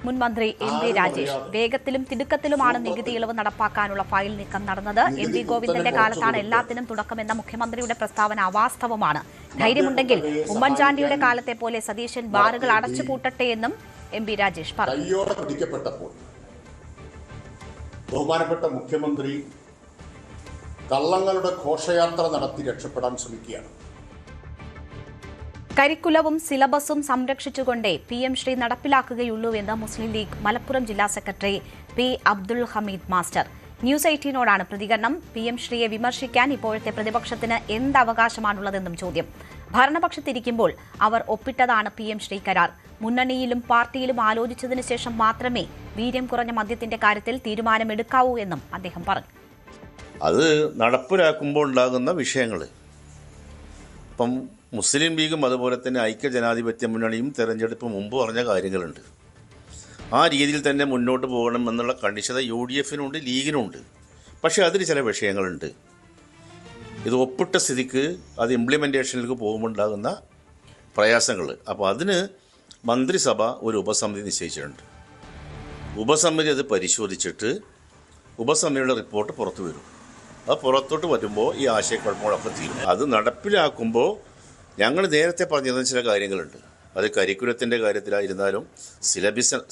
മുൻ മന്ത്രി MP രാജേഷ്. വേഗത്തിലും തിടുക്കത്തിലുമാണ് നികുതി ഇളവ് നടപ്പാക്കാനുള്ള ഫയൽ നീക്കം നടന്നത്. MP ഗോവിന്ദന്റെ കാലത്താണ് എല്ലാത്തിനും തുടക്കമെന്ന മുഖ്യമന്ത്രിയുടെ പ്രസ്താവന അവാസ്തവമാണ്. ധൈര്യമുണ്ടെങ്കിൽ ഉമ്മൻചാണ്ടിയുടെ കാലത്തെ പോലെ സതീശൻ ബാറുകൾ അടച്ചുപൂട്ടട്ടെ എന്നും MP രാജേഷ് പറഞ്ഞു. കൈയോടെ പിടിക്കപ്പെട്ടപ്പോൾ ബഹുമാനപ്പെട്ട മുഖ്യമന്ത്രി കള്ളങ്ങളുടെ ഘോഷയാത്ര നടത്തി രക്ഷപ്പെടാൻ ശ്രമിക്കുകയാണ്. കരിക്കുലവും സിലബസും സംരക്ഷിച്ചുകൊണ്ടേ PM ശ്രീ നടപ്പിലാക്കുകയുള്ളൂവെന്ന് മുസ്ലിം ലീഗ് മലപ്പുറം ജില്ലാ secretary P Abdul Hameed master. News 18നോടാണ് പ്രതികരണം. PM ശ്രീയെ വിമർശിക്കാൻ ഇപ്പോഴത്തെ പ്രതിപക്ഷത്തിന് എന്ത് അവകാശമാണുള്ളതെന്നും ചോദ്യം. ഭരണപക്ഷത്തിരിക്കുമ്പോൾ അവർ ഒപ്പിട്ടതാണ് PM ശ്രീ കരാർ. മുന്നണിയിലും പാർട്ടിയിലും ആലോചിച്ചതിനു ശേഷം മാത്രമേ വീര്യം കുറഞ്ഞ മദ്യത്തിന്റെ കാര്യത്തിൽ തീരുമാനമെടുക്കാവൂ എന്നും അദ്ദേഹം പറഞ്ഞു. അത് നടപ്പിലാക്കുമ്പോൾ ഉണ്ടാകുന്ന വിഷയങ്ങൾ ഇപ്പം മുസ്ലിം ലീഗും അതുപോലെ തന്നെ ഐക്യജനാധിപത്യ മുന്നണിയും തെരഞ്ഞെടുപ്പ് മുമ്പ് പറഞ്ഞ കാര്യങ്ങളുണ്ട്. ആ രീതിയിൽ തന്നെ മുന്നോട്ട് പോകണം എന്നുള്ള കണിശത UDFിനുണ്ട്, ലീഗിനുണ്ട്. പക്ഷേ അതിൽ ചില വിഷയങ്ങളുണ്ട്. ഇത് ഒപ്പിട്ട സ്ഥിതിക്ക് അത് ഇംപ്ലിമെൻറ്റേഷനിലേക്ക് പോകുമ്പോൾ ഉണ്ടാകുന്ന പ്രയാസങ്ങൾ. അപ്പോൾ അതിന് മന്ത്രിസഭ ഒരു ഉപസമിതി നിശ്ചയിച്ചിട്ടുണ്ട്. ഉപസമിതി അത് പരിശോധിച്ചിട്ട് ഉപസമിതിയുടെ റിപ്പോർട്ട് പുറത്തു വരും. അത് പുറത്തോട്ട് വരുമ്പോൾ ഈ ആശയക്കുഴപ്പങ്ങളൊക്കെ തീരും. അത് നടപ്പിലാക്കുമ്പോൾ ഞങ്ങൾ നേരത്തെ പറഞ്ഞിരുന്ന ചില കാര്യങ്ങളുണ്ട്. അത് കരിക്കുലത്തിൻ്റെ കാര്യത്തിലായിരുന്നാലും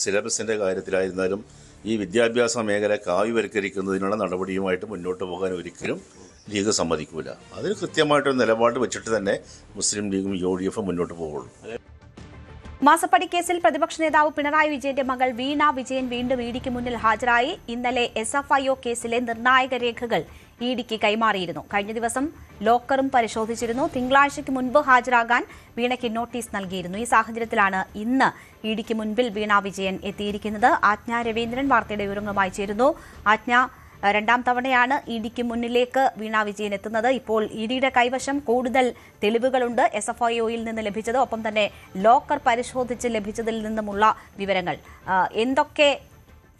സിലബസിൻ്റെ കാര്യത്തിലായിരുന്നാലും ഈ വിദ്യാഭ്യാസ മേഖല കാവ്യവൽക്കരിക്കുന്നതിനുള്ള നടപടിയുമായിട്ട് മുന്നോട്ട് പോകാൻ ഒരിക്കലും ലീഗ് സമ്മതിക്കില്ല. അതിന് കൃത്യമായിട്ടൊരു നിലപാട് വെച്ചിട്ട് തന്നെ മുസ്ലിം ലീഗും UDFും മുന്നോട്ട് പോകുള്ളൂ. മാസപ്പടി കേസിൽ പ്രതിപക്ഷ നേതാവ് പിണറായി വിജയന്റെ മകൾ വീണ വിജയൻ വീണ്ടും ഇഡിക്ക് മുന്നിൽ ഹാജരായി. ഇന്നലെ SFIO കേസിലെ നിർണായക രേഖകൾ ഇഡിക്ക് കൈമാറിയിരുന്നു. കഴിഞ്ഞ ദിവസം ലോക്കറും പരിശോധിച്ചിരുന്നു. തിങ്കളാഴ്ചയ്ക്ക് മുൻപ് ഹാജരാകാൻ വീണയ്ക്ക് നോട്ടീസ് നൽകിയിരുന്നു. ഈ സാഹചര്യത്തിലാണ് ഇന്ന് ഇഡിക്ക് മുൻപിൽ വീണ വിജയൻ എത്തിയിരിക്കുന്നത്. ആജ്ഞ രവീന്ദ്രൻ വാർത്തയുടെ വിവരങ്ങളുമായി ചേരുന്നു. ആജ്ഞ, രണ്ടാം തവണയാണ് ഇഡിക്ക് മുന്നിലേക്ക് വീണ വിജയൻ എത്തുന്നത്. ഇപ്പോൾ ഇഡിയുടെ കൈവശം കൂടുതൽ തെളിവുകളുണ്ട് SFIOയിൽ നിന്ന് ലഭിച്ചത്, ഒപ്പം തന്നെ ലോക്കർ പരിശോധിച്ച് ലഭിച്ചതിൽ നിന്നുമുള്ള വിവരങ്ങൾ. എന്തൊക്കെ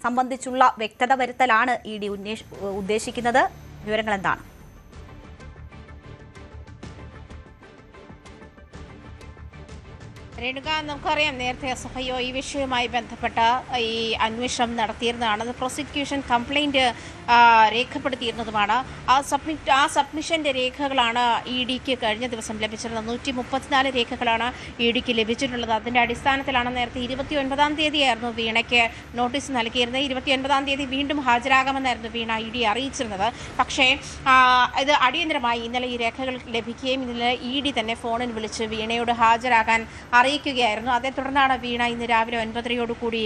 സംബന്ധിച്ചുള്ള വ്യക്തത വരുത്തലാണ് ഇഡി ഉദ്ദേശിക്കുന്നത്? വിവരങ്ങൾ എന്താണ്? രേണുക, നമുക്കറിയാം നേരത്തെ SFIO ഈ വിഷയവുമായി ബന്ധപ്പെട്ട ഈ അന്വേഷണം നടത്തിയിരുന്നതാണ്. അത് പ്രോസിക്യൂഷൻ കംപ്ലൈൻറ്റ് രേഖപ്പെടുത്തിയിരുന്നതുമാണ്. ആ സബ്മിഷൻ്റെ രേഖകളാണ് ഇഡിക്ക് കഴിഞ്ഞ ദിവസം ലഭിച്ചിരുന്നത്. 134 രേഖകളാണ് ഇഡിക്ക് ലഭിച്ചിട്ടുള്ളത്. അതിൻ്റെ അടിസ്ഥാനത്തിലാണ് നേരത്തെ 29-ാം തീയതിയായിരുന്നു വീണയ്ക്ക് നോട്ടീസ് നൽകിയിരുന്നത്. 29-ാം തീയതി വീണ്ടും ഹാജരാകാമെന്നായിരുന്നു വീണ ഇഡി അറിയിച്ചിരുന്നത്. പക്ഷേ ഇത് അടിയന്തരമായി ഇന്നലെ ഈ രേഖകൾ ലഭിക്കുകയും ഇന്നലെ ഇഡി തന്നെ ഫോണിൽ വിളിച്ച് വീണയോട് ഹാജരാകാൻ അറിയിക്കുകയായിരുന്നു. അതേ തുടർന്നാണ് വീണ ഇന്ന് രാവിലെ 9:30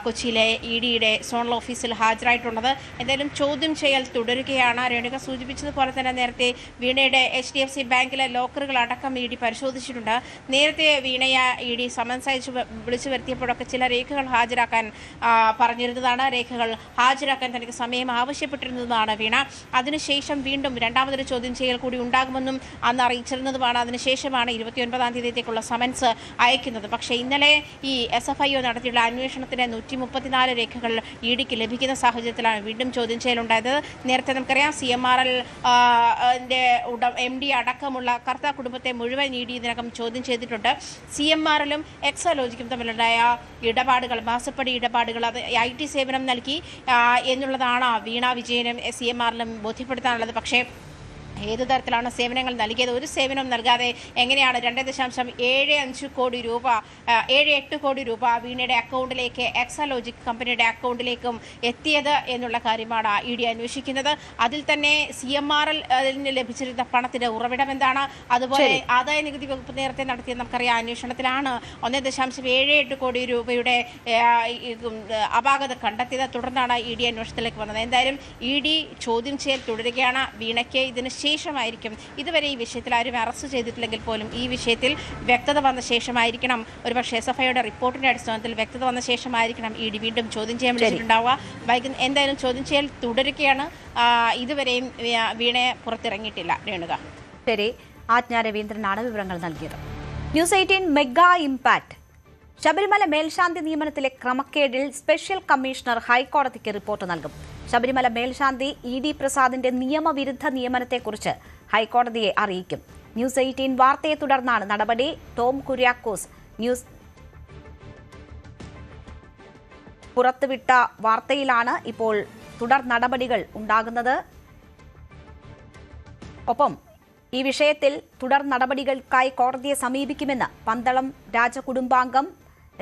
കൊച്ചിയിലെ EDയുടെ സോണൽ ഓഫീസിൽ ഹാജരായിട്ടുള്ളത്. എന്തായാലും ചോദ്യം ചെയ്യൽ തുടരുകയാണ്. രേണുക സൂചിപ്പിച്ചതുപോലെ തന്നെ നേരത്തെ വീണയുടെ HDFC ബാങ്കിലെ ലോക്കറുകൾ അടക്കം ED പരിശോധിച്ചിട്ടുണ്ട്. നേരത്തെ വീണയെ ED സമൻസ് അയച്ച് വിളിച്ചു വരുത്തിയപ്പോഴൊക്കെ ചില രേഖകൾ ഹാജരാക്കാൻ പറഞ്ഞിരുന്നതാണ്. രേഖകൾ ഹാജരാക്കാൻ തനിക്ക് സമയം ആവശ്യപ്പെട്ടിരുന്നതാണ് വീണ. അതിനുശേഷം വീണ്ടും രണ്ടാമതൊരു ചോദ്യം ചെയ്യൽ കൂടി ഉണ്ടാകുമെന്നും അന്ന് അറിയിച്ചിരുന്നതുമാണ്. അതിനുശേഷമാണ് 29-ാം തീയതിയിലേക്കുള്ള സമൻസ് അയക്കുന്നത്. പക്ഷേ ഇന്നലെ ഈ SFIO നടത്തിയുള്ള അന്വേഷണത്തിന് 134 രേഖകൾ EDക്ക് ലഭിക്കുന്ന സാഹചര്യത്തിലാണ് വീണ്ടും ചോദ്യം ചെയ്യലുണ്ടായത്. നേരത്തെ നമുക്കറിയാം CMRL MD അടക്കമുള്ള കർത്ത കുടുംബത്തെ മുഴുവൻ ED ഇതിനകം ചോദ്യം ചെയ്തിട്ടുണ്ട്. CMRലും എക്സലോജിക്കും തമ്മിലുണ്ടായ ഇടപാടുകൾ, മാസപ്പടി ഇടപാടുകൾ, അത് IT സേവനം നൽകി എന്നുള്ളതാണ് വീണ വിജയനും CMRലും ബോധ്യപ്പെടുത്താനുള്ളത്. പക്ഷേ ഏതു തരത്തിലാണ് സേവനങ്ങൾ നൽകിയത്? ഒരു സേവനം നൽകാതെ എങ്ങനെയാണ് 2.75 കോടി രൂപ 7-8 കോടി രൂപ വീണയുടെ അക്കൗണ്ടിലേക്ക് എക്സലോജിക് കമ്പനിയുടെ അക്കൗണ്ടിലേക്കും എത്തിയത് എന്നുള്ള കാര്യമാണ് ED അന്വേഷിക്കുന്നത്. അതിൽ തന്നെ CMRL ലഭിച്ചിരുന്ന പണത്തിന്റെ ഉറവിടം എന്താണ്? അതുപോലെ ആദായ നികുതി വകുപ്പ് നേരത്തെ നടത്തിയ നമുക്കറിയാം അന്വേഷണത്തിലാണ് 1.78 കോടി രൂപയുടെ അപാകത കണ്ടെത്തിയത്. തുടർന്നാണ് ED അന്വേഷണത്തിലേക്ക് വന്നത്. എന്തായാലും ED ചോദ്യം ചെയ്യൽ തുടരുകയാണ്. വീണയ്ക്ക് ഇതിന് ശേഷമായിരിക്കും, ഇതുവരെ ഈ വിഷയത്തിൽ ആരും അറസ്റ്റ് ചെയ്തിട്ടില്ലെങ്കിൽ പോലും ഈ വിഷയത്തിൽ വ്യക്തത വന്ന ശേഷമായിരിക്കണം, ഒരുപക്ഷെ SFIയുടെ റിപ്പോർട്ടിന്റെ അടിസ്ഥാനത്തിൽ വ്യക്തത വന്ന ശേഷമായിരിക്കണം ED വീണ്ടും ചോദ്യം ചെയ്യാൻ വിളിച്ചിട്ടുണ്ടാവുക. എന്തായാലും ചോദ്യം ചെയ്യൽ തുടരുകയാണ്. ഇതുവരെയും വീണയെ പുറത്തിറങ്ങിയിട്ടില്ല. രേണുക. ശരി, ആജ്ഞ രവീന്ദ്രനാണ് വിവരങ്ങൾ നൽകിയത്. News 18 mega impact. ശബരിമല മേൽശാന്തി നിയമനത്തിലെ ക്രമക്കേടിൽ സ്പെഷ്യൽ കമ്മീഷണർ ഹൈക്കോടതിക്ക് റിപ്പോർട്ട് നൽകും. ശബരിമല മേൽശാന്തി ED പ്രസാദിന്റെ നിയമവിരുദ്ധ നിയമനത്തെക്കുറിച്ച് ഹൈക്കോടതിയെ അറിയിക്കും. ന്യൂസ് 18 വാർത്തയെ തുടർന്നാണ് നടപടി. ടോം കുര്യാക്കോസ് ന്യൂസ് പുറത്തുവിട്ട വാർത്തയിലാണ് ഇപ്പോൾ തുടർ നടപടികൾ ഉണ്ടാകുന്നത്. ഒപ്പം ഈ വിഷയത്തിൽ തുടർ നടപടികൾക്കായി കോടതിയെ സമീപിക്കുമെന്ന് പന്തളം രാജകുടുംബാംഗം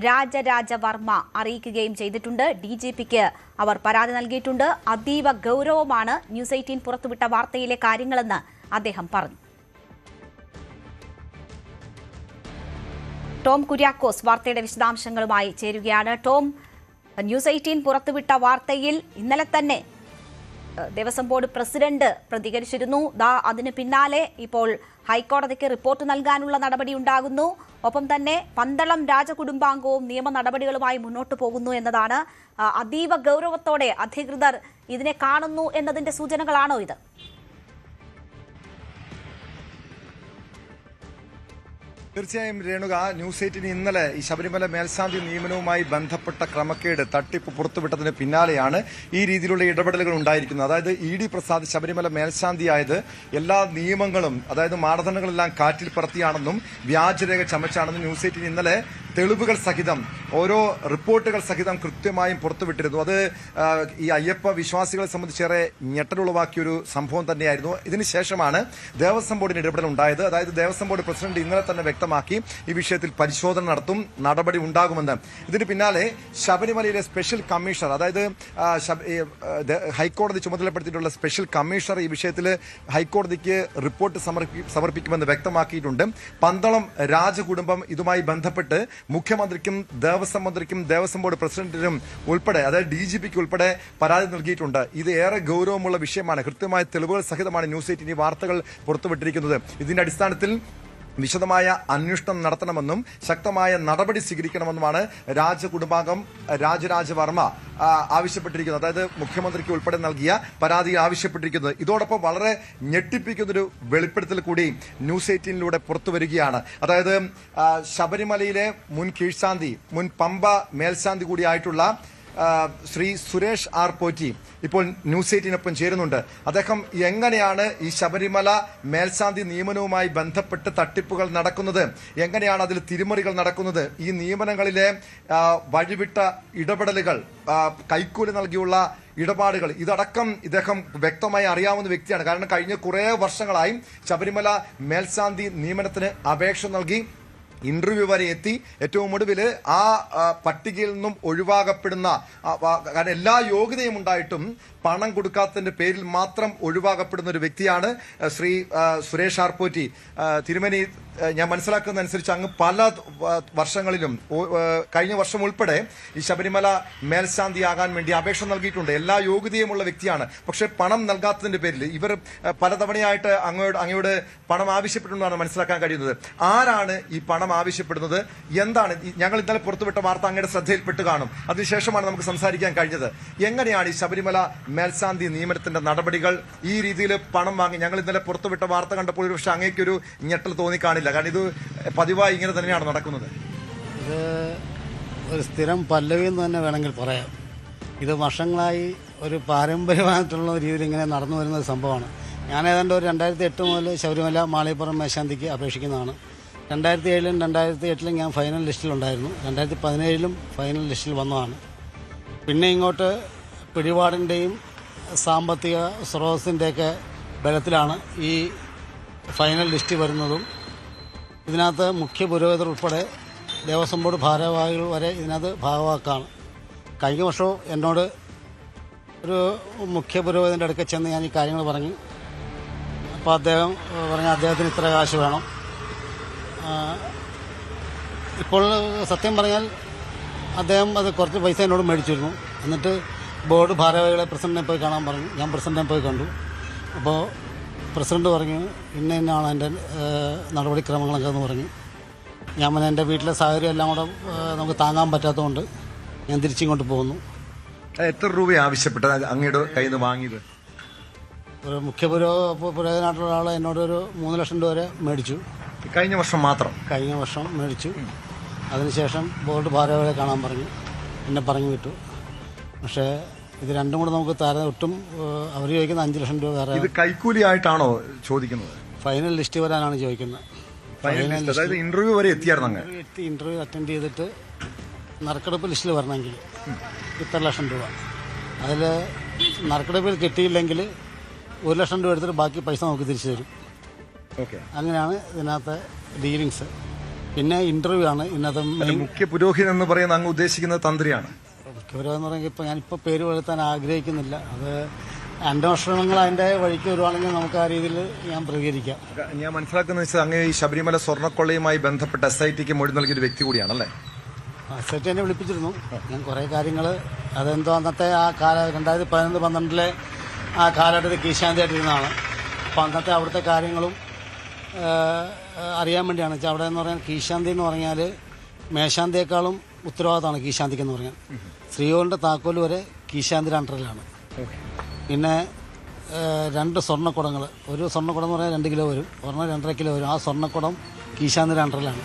രാജരാജവർമ്മ അറിയിക്കുകയും ചെയ്തിട്ടുണ്ട്. DGPക്ക് അവർ പരാതി നൽകിയിട്ടുണ്ട്. അതീവ ഗൗരവമാണ് ന്യൂസ് 18 പുറത്തുവിട്ട വാർത്തയിലെ കാര്യങ്ങളെന്ന് അദ്ദേഹം പറഞ്ഞു. ടോം കുര്യാക്കോസ് വാർത്തയുടെ വിശദാംശങ്ങളുമായി ചേരുകയാണ്. ടോം, ന്യൂസ് 18 പുറത്തുവിട്ട വാർത്തയിൽ ഇന്നലെ തന്നെ ദേവസ്വം ബോർഡ് പ്രസിഡന്റ് പ്രതികരിച്ചിരുന്നു. അതിന് പിന്നാലെ ഇപ്പോൾ ഹൈക്കോടതിക്ക് റിപ്പോർട്ട് നൽകാനുള്ള നടപടി ഉണ്ടാകുന്നു. ഒപ്പം തന്നെ പന്തളം രാജകുടുംബാംഗവും നിയമ നടപടികളുമായി മുന്നോട്ട് പോകുന്നു എന്നതാണ്. അതീവ ഗൗരവത്തോടെ അധികൃതർ ഇതിനെ കാണുന്നു എന്നതിന്റെ സൂചനകളാണോ ഇത്? തീർച്ചയായും രേണുക, ന്യൂസ് 18 ഇന്നലെ ഈ ശബരിമല മേൽശാന്തി നിയമനവുമായി ബന്ധപ്പെട്ട ക്രമക്കേട് തട്ടിപ്പ് പുറത്തുവിട്ടതിന് പിന്നാലെയാണ് ഈ രീതിയിലുള്ള ഇടപെടലുകൾ ഉണ്ടായിരിക്കുന്നത്. അതായത് ED പ്രസാദ് ശബരിമല മേൽശാന്തിയായത് എല്ലാ നിയമങ്ങളും, അതായത് മാനദണ്ഡങ്ങളെല്ലാം കാറ്റിൽ പറത്തിയാണെന്നും വ്യാജരേഖ ചമച്ചാണെന്നും ന്യൂസ് 18 ഇന്നലെ തെളിവുകൾ സഹിതം, ഓരോ റിപ്പോർട്ടുകൾ സഹിതം കൃത്യമായും പുറത്തുവിട്ടിരുന്നു. അത് ഈ അയ്യപ്പ വിശ്വാസികളെ സംബന്ധിച്ചേറെ ഞെട്ടലുളവാക്കിയൊരു സംഭവം തന്നെയായിരുന്നു. ഇതിനുശേഷമാണ് ദേവസ്വം ബോർഡിന് ഇടപെടൽ ഉണ്ടായത്. അതായത് ദേവസ്വം ബോർഡ് പ്രസിഡന്റ് ഇന്നലെ തന്നെ വ്യക്തമാക്കി ഈ വിഷയത്തിൽ പരിശോധന നടത്തും, നടപടി ഉണ്ടാകുമെന്ന്. ഇതിന് പിന്നാലെ ശബരിമലയിലെ സ്പെഷ്യൽ കമ്മീഷണർ, അതായത് ഹൈക്കോടതി ചുമതലപ്പെടുത്തിയിട്ടുള്ള സ്പെഷ്യൽ കമ്മീഷണർ ഈ വിഷയത്തിൽ ഹൈക്കോടതിക്ക് റിപ്പോർട്ട് സമർപ്പിക്കുമെന്ന് വ്യക്തമാക്കിയിട്ടുണ്ട്. പന്തളം രാജകുടുംബം ഇതുമായി ബന്ധപ്പെട്ട് മുഖ്യമന്ത്രിക്കും ദേവസ്വം മന്ത്രിക്കും ദേവസ്വം ബോർഡ് പ്രസിഡന്റിനും ഉൾപ്പെടെ, അതായത് DGPക്ക് ഉൾപ്പെടെ പരാതി നൽകിയിട്ടുണ്ട്. ഇത് ഏറെ ഗൗരവമുള്ള വിഷയമാണ്. കൃത്യമായ തെളിവുകൾ സഹിതമാണ് ന്യൂസ് 18 വാർത്തകൾ പുറത്തുവിട്ടിരിക്കുന്നത്. ഇതിന്റെ അടിസ്ഥാനത്തിൽ വിശദമായ അന്വേഷണം നടത്തണമെന്നും ശക്തമായ നടപടി സ്വീകരിക്കണമെന്നുമാണ് രാജകുടുംബാംഗം രാജരാജവർമ്മ ആവശ്യപ്പെട്ടിരിക്കുന്നത്. അതായത് മുഖ്യമന്ത്രിക്ക് ഉൾപ്പെടെ നൽകിയ പരാതിയിൽ ആവശ്യപ്പെട്ടിരിക്കുന്നത്. ഇതോടൊപ്പം വളരെ ഞെട്ടിപ്പിക്കുന്നൊരു വെളിപ്പെടുത്തൽ കൂടി ന്യൂസ് 18 പുറത്തു വരികയാണ്. അതായത് ശബരിമലയിലെ മുൻ കീഴ്ശാന്തി, മുൻ പമ്പ മേൽശാന്തി കൂടിയായിട്ടുള്ള ശ്രീ സുരേഷ് ആർ പോറ്റി ഇപ്പോൾ ന്യൂസ് 18 ചേരുന്നുണ്ട്. അദ്ദേഹം എങ്ങനെയാണ് ഈ ശബരിമല മേൽശാന്തി നിയമനവുമായി ബന്ധപ്പെട്ട് തട്ടിപ്പുകൾ നടക്കുന്നത്, എങ്ങനെയാണ് അതിൽ തിരിമറികൾ നടക്കുന്നത്, ഈ നിയമനങ്ങളിലെ വഴിവിട്ട ഇടപെടലുകൾ, കൈക്കൂലി നൽകിയുള്ള ഇടപാടുകൾ, ഇതടക്കം ഇദ്ദേഹം വ്യക്തമായി അറിയാവുന്ന വ്യക്തിയാണ്. കാരണം കഴിഞ്ഞ കുറേ വർഷങ്ങളായി ശബരിമല മേൽശാന്തി നിയമനത്തിന് അപേക്ഷ നൽകി ഇന്റർവ്യൂ വരെ എത്തി. ഏറ്റവും ഒടുവിൽ ആ പട്ടികയിൽ നിന്നും ഒഴിവാക്കപ്പെടുന്ന, കാരണം എല്ലാ യോഗ്യതയും ഉണ്ടായിട്ടും പണം കൊടുക്കാത്തതിന്റെ പേരിൽ മാത്രം ഒഴിവാക്കപ്പെടുന്ന ഒരു വ്യക്തിയാണ് ശ്രീ സുരേഷ് ആർപ്പോറ്റി. തിരുമേനി, ഞാൻ മനസ്സിലാക്കുന്നതനുസരിച്ച് അങ്ങ് പല വർഷങ്ങളിലും കഴിഞ്ഞ വർഷം ഉൾപ്പെടെ ഈ ശബരിമല മേൽശാന്തിയാകാൻ വേണ്ടി അപേക്ഷ നൽകിയിട്ടുണ്ട്. എല്ലാ യോഗ്യതയുമുള്ള വ്യക്തിയാണ്. പക്ഷെ പണം നൽകാത്തതിന്റെ പേരിൽ ഇവർ പലതവണയായിട്ട് അങ്ങയോട് പണം ആവശ്യപ്പെട്ടുണ്ടെന്നാണ് മനസ്സിലാക്കാൻ കഴിയുന്നത്. ആരാണ് ഈ പണം ആവശ്യപ്പെടുന്നത്? എന്താണ്? ഞങ്ങൾ ഇന്നലെ പുറത്തുവിട്ട വാർത്ത അങ്ങയുടെ ശ്രദ്ധയിൽപ്പെട്ട് കാണും. അതിനുശേഷമാണ് നമുക്ക് സംസാരിക്കാൻ കഴിഞ്ഞത്. എങ്ങനെയാണ് ഈ ശബരിമല മേൽശാന്തി നിയമനത്തിന്റെ നടപടികൾ? ഈ രീതിയിൽ പണം വാങ്ങി ഞങ്ങൾ ഇന്നലെ പുറത്തുവിട്ട വാർത്ത കണ്ടപ്പോൾ ഒരു പക്ഷേ അങ്ങേക്കൊരു ഞെട്ടൽ തോന്നിക്കാണില്ല. കാരണം ഇത് പതിവായി ഇങ്ങനെ തന്നെയാണ് നടക്കുന്നത്. ഇത് ഒരു സ്ഥിരം പല്ലവി എന്ന് തന്നെ വേണമെങ്കിൽ പറയാം. ഇത് വർഷങ്ങളായി ഒരു പാരമ്പര്യമായിട്ടുള്ള രീതിയിൽ ഇങ്ങനെ നടന്നു വരുന്ന ഒരു സംഭവമാണ്. ഞാൻ ഏതാണ്ട് ഒരു 2008 മുതൽ ശബരിമല മാളികപ്പുറം മേൽശാന്തിക്ക് അപേക്ഷിക്കുന്നതാണ്. 2007ലും 2008ലും ഞാൻ ഫൈനൽ ലിസ്റ്റിലുണ്ടായിരുന്നു. 2017ലും ഫൈനൽ ലിസ്റ്റിൽ വന്നതാണ്. പിന്നെ ഇങ്ങോട്ട് പിടിപാടിൻ്റെയും സാമ്പത്തിക സ്രോതസ്സിൻ്റെയൊക്കെ ബലത്തിലാണ് ഈ ഫൈനൽ ലിസ്റ്റ് വരുന്നതും. ഇതിനകത്ത് മുഖ്യ പുരോഹിതർ ഉൾപ്പെടെ ദേവസ്വം ബോർഡ് ഭാരവാഹികൾ വരെ ഇതിനകത്ത് ഭാഗവാക്കാണ്. കഴിഞ്ഞ വർഷവും എന്നോട് ഒരു മുഖ്യ പുരോഹിതൻ്റെ അടുക്കൽ ചെന്ന് ഞാൻ ഈ കാര്യങ്ങൾ പറഞ്ഞു. അപ്പോൾ അദ്ദേഹം പറഞ്ഞു അദ്ദേഹത്തിന് ഇത്ര കാശ് വേണം. ഇപ്പോൾ സത്യം പറഞ്ഞാൽ അദ്ദേഹം അത് കുറച്ച് പൈസ എന്നോട് മേടിച്ചിരുന്നു. എന്നിട്ട് ബോർഡ് ഭാരവാഹികളെ പ്രസിഡന്റിനെ പോയി കാണാൻ പറഞ്ഞു. ഞാൻ പ്രസിഡന്റിനെ പോയി കണ്ടു. അപ്പോൾ പ്രസിഡന്റ് പറഞ്ഞു ഇന്നാണ് എൻ്റെ നടപടിക്രമങ്ങളൊക്കെ എന്ന് പറഞ്ഞു. ഞാൻ പറഞ്ഞ എൻ്റെ വീട്ടിലെ സാഹചര്യം എല്ലാം കൂടെ നമുക്ക് താങ്ങാൻ പറ്റാത്തതുകൊണ്ട് ഞാൻ തിരിച്ചിങ്ങോട്ട് പോകുന്നു. എത്ര രൂപ ആവശ്യപ്പെട്ടത് അങ്ങയുടെ കയ്യിൽ നിന്ന് വാങ്ങിയത്? ഒരു മുഖ്യ പുരോഹിതനായിട്ടുള്ള ആൾ എന്നോട് ഒരു 3 ലക്ഷം രൂപ വരെ മേടിച്ചു. കഴിഞ്ഞ വർഷം മാത്രം? കഴിഞ്ഞ വർഷം മേടിച്ചു. അതിനുശേഷം ബോർഡ് ഭാരവാഹികളെ കാണാൻ പറഞ്ഞു. എന്നെ പറഞ്ഞു വിട്ടു. പക്ഷേ ഇത് രണ്ടും കൂടെ നമുക്ക് ഒട്ടും അവർ ചോദിക്കുന്ന 5 ലക്ഷം രൂപ വേറെ. ഇത് കൈക്കൂലി ആയിട്ടാണോ ചോദിക്കുന്നത്? ഫൈനൽ ലിസ്റ്റ് വരാനാണ് ചോദിക്കുന്നത്. അതായത് ഇന്റർവ്യൂ വരെ എത്തിയായിരുന്നു? ഇന്റർവ്യൂ അറ്റൻഡ് ചെയ്തിട്ട് നറുക്കെടുപ്പ് ലിസ്റ്റിൽ വരണമെങ്കിൽ ഇത്ര ലക്ഷം രൂപ. അതിൽ നറുക്കെടുപ്പിൽ കിട്ടിയില്ലെങ്കിൽ 1 ലക്ഷം രൂപ എടുത്തിട്ട് ബാക്കി പൈസ നമുക്ക് തിരിച്ചു തരും. അങ്ങനെയാണ് ഇതിനകത്ത് ഡീലിങ്സ്. പിന്നെ ഇന്റർവ്യൂ ആണ് ഇതിനകത്ത്. മുഖ്യ പുരോഹിതൻ എന്ന് പറയുന്ന അങ്ങ് ഉദ്ദേശിക്കുന്നത് തന്ത്രിയാണ്? മുഖ്യപുരോഹിതൻ എന്ന് പറഞ്ഞാൽ ഞാനിപ്പോൾ പേര് വെളുത്താൻ ആഗ്രഹിക്കുന്നില്ല. അത് അന്വേഷണങ്ങൾ അതിൻ്റെ വഴിക്ക് വരുവാണെങ്കിൽ നമുക്ക് ആ രീതിയിൽ ഞാൻ പ്രതികരിക്കാം. ഞാൻ മനസ്സിലാക്കുന്ന വെച്ചാൽ അങ്ങ് ഈ ശബരിമല സ്വർണ്ണക്കൊള്ളയുമായി ബന്ധപ്പെട്ട SITക്ക് മൊഴി നൽകിയൊരു വ്യക്തി കൂടിയാണല്ലേ? SIT എന്നെ വിളിപ്പിച്ചിരുന്നു. ഞാൻ കുറേ കാര്യങ്ങൾ അതെന്തോ അന്നത്തെ ആ 2011-12 ആ കാലഘട്ടത്തിൽ കീശാന്തിയായിട്ടിരുന്നതാണ്. അപ്പോൾ അന്നത്തെ അവിടുത്തെ കാര്യങ്ങളും അറിയാൻ വേണ്ടിയാണ്. വെച്ചാൽ അവിടെ എന്ന് പറഞ്ഞാൽ കീശാന്തി എന്ന് പറഞ്ഞാൽ മേശാന്തിയേക്കാളും ഉത്തരവാദിത്തമാണ് കീശാന്തിക്കെന്ന് പറഞ്ഞാൽ. ശ്രീകോവിലിൻ്റെ താക്കോല് വരെ കീശാന്തിയുടെ അണ്ടറിലാണ്. പിന്നെ 2 സ്വർണ്ണക്കുടങ്ങൾ. ഒരു സ്വർണ്ണക്കുടം എന്ന് പറഞ്ഞാൽ 2 കിലോ വരും, ഒരെണ്ണം 2.5 കിലോ വരും. ആ സ്വർണ്ണക്കുടം കീശാന്തിയുടെ അണ്ടറിലാണ്.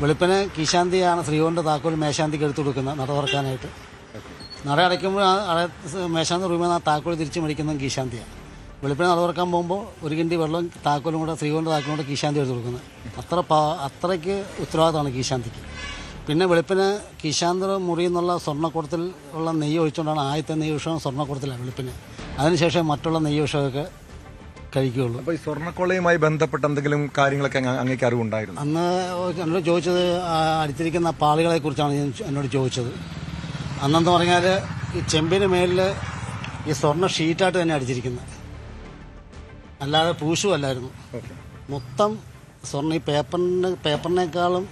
വെളുപ്പിന് കീശാന്തിയാണ് ശ്രീകോവിലിൻ്റെ താക്കോൽ മേശാന്തിക്ക് എടുത്തു കൊടുക്കുന്നത് നട തുറക്കാനായിട്ട്. നട അടയ്ക്കുമ്പോൾ മേശാന്തി റൂമിൽ ആ താക്കോൽ തിരിച്ച് മേടിക്കുന്നതും കീശാന്തിയാണ്. വെളുപ്പിന് നട തുറക്കാൻ പോകുമ്പോൾ 1 കിണ്ടി വെള്ളവും താക്കോലും കൂടെ ശ്രീകോവിലിൻ്റെ താക്കോലും കൂടെ കീശാന്തി എടുത്ത് കൊടുക്കുന്നത്. അത്രയ്ക്ക് ഉത്തരവാദിത്തമാണ് കീശാന്തിക്ക്. പിന്നെ വെളുപ്പിന് കീശാന്തി മുറിയിൽ നിന്നുള്ള സ്വർണ്ണക്കുടത്തിൽ ഉള്ള നെയ്യ് ഒഴിച്ചുകൊണ്ടാണ് ആദ്യത്തെ നെയ്യ് വിഷയം സ്വർണ്ണക്കുടത്തിലാണ് വെളുപ്പിന്. അതിനുശേഷം മറ്റുള്ള നെയ്യ് വിഷയമൊക്കെ കഴിക്കുകയുള്ളൂ. അപ്പോൾ ഈ സ്വർണ്ണക്കൊള്ളയുമായി ബന്ധപ്പെട്ട എന്തെങ്കിലും കാര്യങ്ങളൊക്കെ അങ്ങേക്ക് അറിവുണ്ടായിരുന്നു? അന്ന് എന്നോട് ചോദിച്ചത് അടിച്ചിരിക്കുന്ന പാളികളെ കുറിച്ചാണ് എന്നോട് ചോദിച്ചത്. അന്നെന്ന് പറഞ്ഞാൽ ഈ ചെമ്പിന് മേലിൽ ഈ സ്വർണ്ണ ഷീറ്റായിട്ട് തന്നെ അടിച്ചിരിക്കുന്നത്, അല്ലാതെ പൂശുമല്ലായിരുന്നു. മൊത്തം സ്വർണ്ണ ഈ പേപ്പറിനേക്കാളും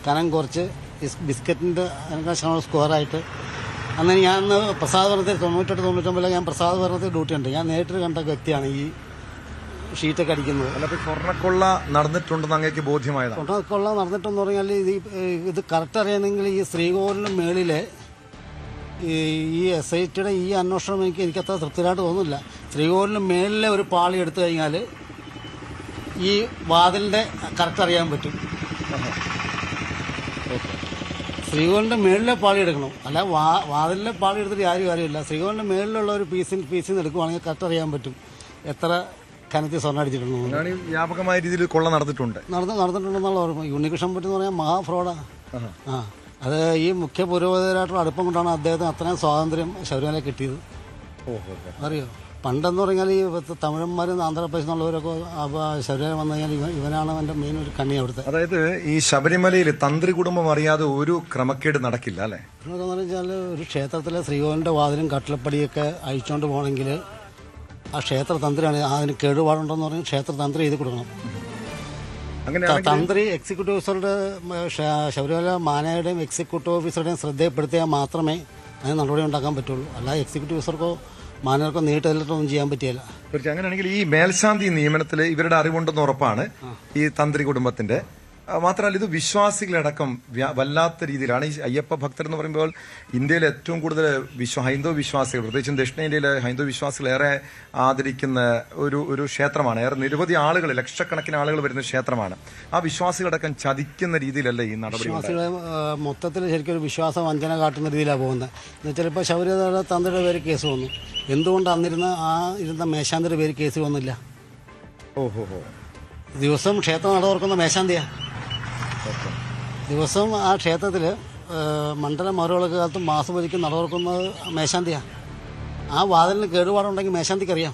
കനം കുറച്ച് ഈ ബിസ്ക്കറ്റിൻ്റെ സ്ക്വയറായിട്ട്. അന്ന് ഞാൻ പ്രസാദഭരണത്തിൽ 98-99 ഞാൻ പ്രസാദഭരണത്തിൽ ഡ്യൂട്ടി ഉണ്ട്. ഞാൻ നേരിട്ട് കണ്ട വ്യക്തിയാണ് ഈ ഷീറ്റൊക്കെ അടിക്കുന്നത്. അല്ല, സ്വർണ്ണക്കൊള്ള നടന്നിട്ടുണ്ടെന്ന് അങ്ങേക്ക് ബോധ്യമായതാണ്? സ്വർണ്ണക്കൊള്ള നടന്നിട്ടെന്ന് പറഞ്ഞാൽ ഇത് കറക്റ്റ് അറിയണമെങ്കിൽ ഈ ശ്രീകോവിലിന് മേളിലെ ഈ SITയുടെ ഈ അന്വേഷണം എനിക്ക് അത്ര തൃപ്തിയായിട്ട് തോന്നുന്നില്ല. ശ്രീകോവിലിന് മേളിലെ ഒരു പാളി എടുത്തു കഴിഞ്ഞാൽ ഈ വാതിലിൻ്റെ കറക്റ്റ് അറിയാൻ പറ്റും. ശ്രീകോവിലിൻ്റെ മേളിലെ പാളി എടുക്കണം, അല്ല വാതിലിലെ പാളി എടുത്തിട്ട് കാര്യമില്ല. ശ്രീകോവിലിൻ്റെ മേളിലുള്ള ഒരു പീസിൽ എടുക്കുവാണെങ്കിൽ കറക്റ്റ് അറിയാൻ പറ്റും എത്ര കനത്തിൽ സ്വർണ്ണം അടിച്ചിട്ടുണ്ടെന്ന്. വ്യാപകമായ രീതിയിൽ കൊള്ള നടന്നിട്ടുണ്ടെന്നുള്ള ഓർമ്മ. ഉണ്ണികൃഷ്ണൻ പറ്റി എന്ന് പറഞ്ഞാൽ മഹാഫ്രോഡാണ്. അത് ഈ മുഖ്യ പുരോഹിതരായിട്ടുള്ള അടുപ്പം കൊണ്ടാണ് അദ്ദേഹത്തിന് അത്രയും സ്വാതന്ത്ര്യം ശബരിമല കിട്ടിയത്. അറിയോ? പണ്ടെന്ന് പറഞ്ഞാൽ ഈ തമിഴന്മാരും ആന്ധ്രാപ്രദേശിൽ നിന്നുള്ളവരൊക്കെ ശബരിമല വന്നു കഴിഞ്ഞാൽ ഇവനാണ് അവൻ്റെ മെയിൻ ഒരു കണ്ണി അവിടുത്തെ. അതായത് ഈ ശബരിമലയിൽ തന്ത്രി കുടുംബം അറിയാതെ ഒരു ക്രമക്കേട് നടക്കില്ല അല്ലേ? എന്ന് വെച്ചാൽ ഒരു ക്ഷേത്രത്തിലെ ശ്രീകോവിലിൻ്റെ വാതിലും കട്ടിലപ്പടിയൊക്കെ അഴിച്ചുകൊണ്ട് പോകണമെങ്കിൽ ആ ക്ഷേത്ര തന്ത്രിയാണ് അതിന് കേടുപാടുണ്ടെന്ന് പറഞ്ഞ് ക്ഷേത്ര തന്ത്രി ചെയ്ത് കൊടുക്കണം. തന്ത്രി എക്സിക്യൂട്ടീവ് ഓഫീസറുടെ ശബരിമല മാനേജറുടെയും എക്സിക്യൂട്ടീവ് ഓഫീസറുടെയും ശ്രദ്ധയപ്പെടുത്തിയാൽ മാത്രമേ അതിന് നടപടി ഉണ്ടാക്കാൻ പറ്റുള്ളൂ. അല്ലാതെ എക്സിക്യൂട്ടീവ് ഓഫീസർക്കോ മാനേജർക്കോ നേരിട്ടൊന്നും ചെയ്യാൻ പറ്റിയല്ല. തീർച്ചയായും അങ്ങനെയാണെങ്കിൽ ഈ മേൽശാന്തി നിയമനത്തിൽ ഇവരുടെ അറിവുണ്ടെന്ന് ഉറപ്പാണ് ഈ തന്ത്രി കുടുംബത്തിന്റെ. മാത്രമല്ല ഇത് വിശ്വാസികളടക്കം വല്ലാത്ത രീതിയിലാണ്. ഈ അയ്യപ്പ ഭക്തർ എന്ന് പറയുമ്പോൾ ഇന്ത്യയിലെ ഏറ്റവും കൂടുതൽ ഹൈന്ദവ വിശ്വാസികൾ, പ്രത്യേകിച്ചും ദക്ഷിണേന്ത്യയിലെ ഹൈന്ദവ വിശ്വാസികൾ ഏറെ ആദരിക്കുന്ന ഒരു ക്ഷേത്രമാണ്. ഏറെ നിരവധി ആളുകൾ, ലക്ഷക്കണക്കിന് ആളുകൾ വരുന്ന ക്ഷേത്രമാണ്. ആ വിശ്വാസികളടക്കം ചതിക്കുന്ന രീതിയിലല്ലേ ഈ നടപടി? വിശ്വാസികളെ മൊത്തത്തിൽ ശരിക്കും ഒരു വിശ്വാസ വഞ്ചന കാട്ടുന്ന രീതിയിലാണ് പോകുന്നത്. എന്നുവെച്ചാൽ ഇപ്പോൾ ശബരിമല തന്ത്രിയുടെ പേര് കേസ് വന്നു. എന്തുകൊണ്ട് ഇരുന്ന മേശാന്തിയുടെ പേര് കേസ് വന്നില്ല? ഓഹോ, ദിവസം ക്ഷേത്രം നട തുറക്കുന്ന മേശാന്തിയാണ്. ദിവസം ആ ക്ഷേത്രത്തിൽ മണ്ഡലം മറുവിളക്ക് കാലത്തും മാസപൂജയ്ക്ക് നട തുറക്കുന്നത് മേശാന്തിയാണ്. ആ വാതിലിന് കേടുപാടുണ്ടെങ്കിൽ മേശാന്തിക്കറിയാം.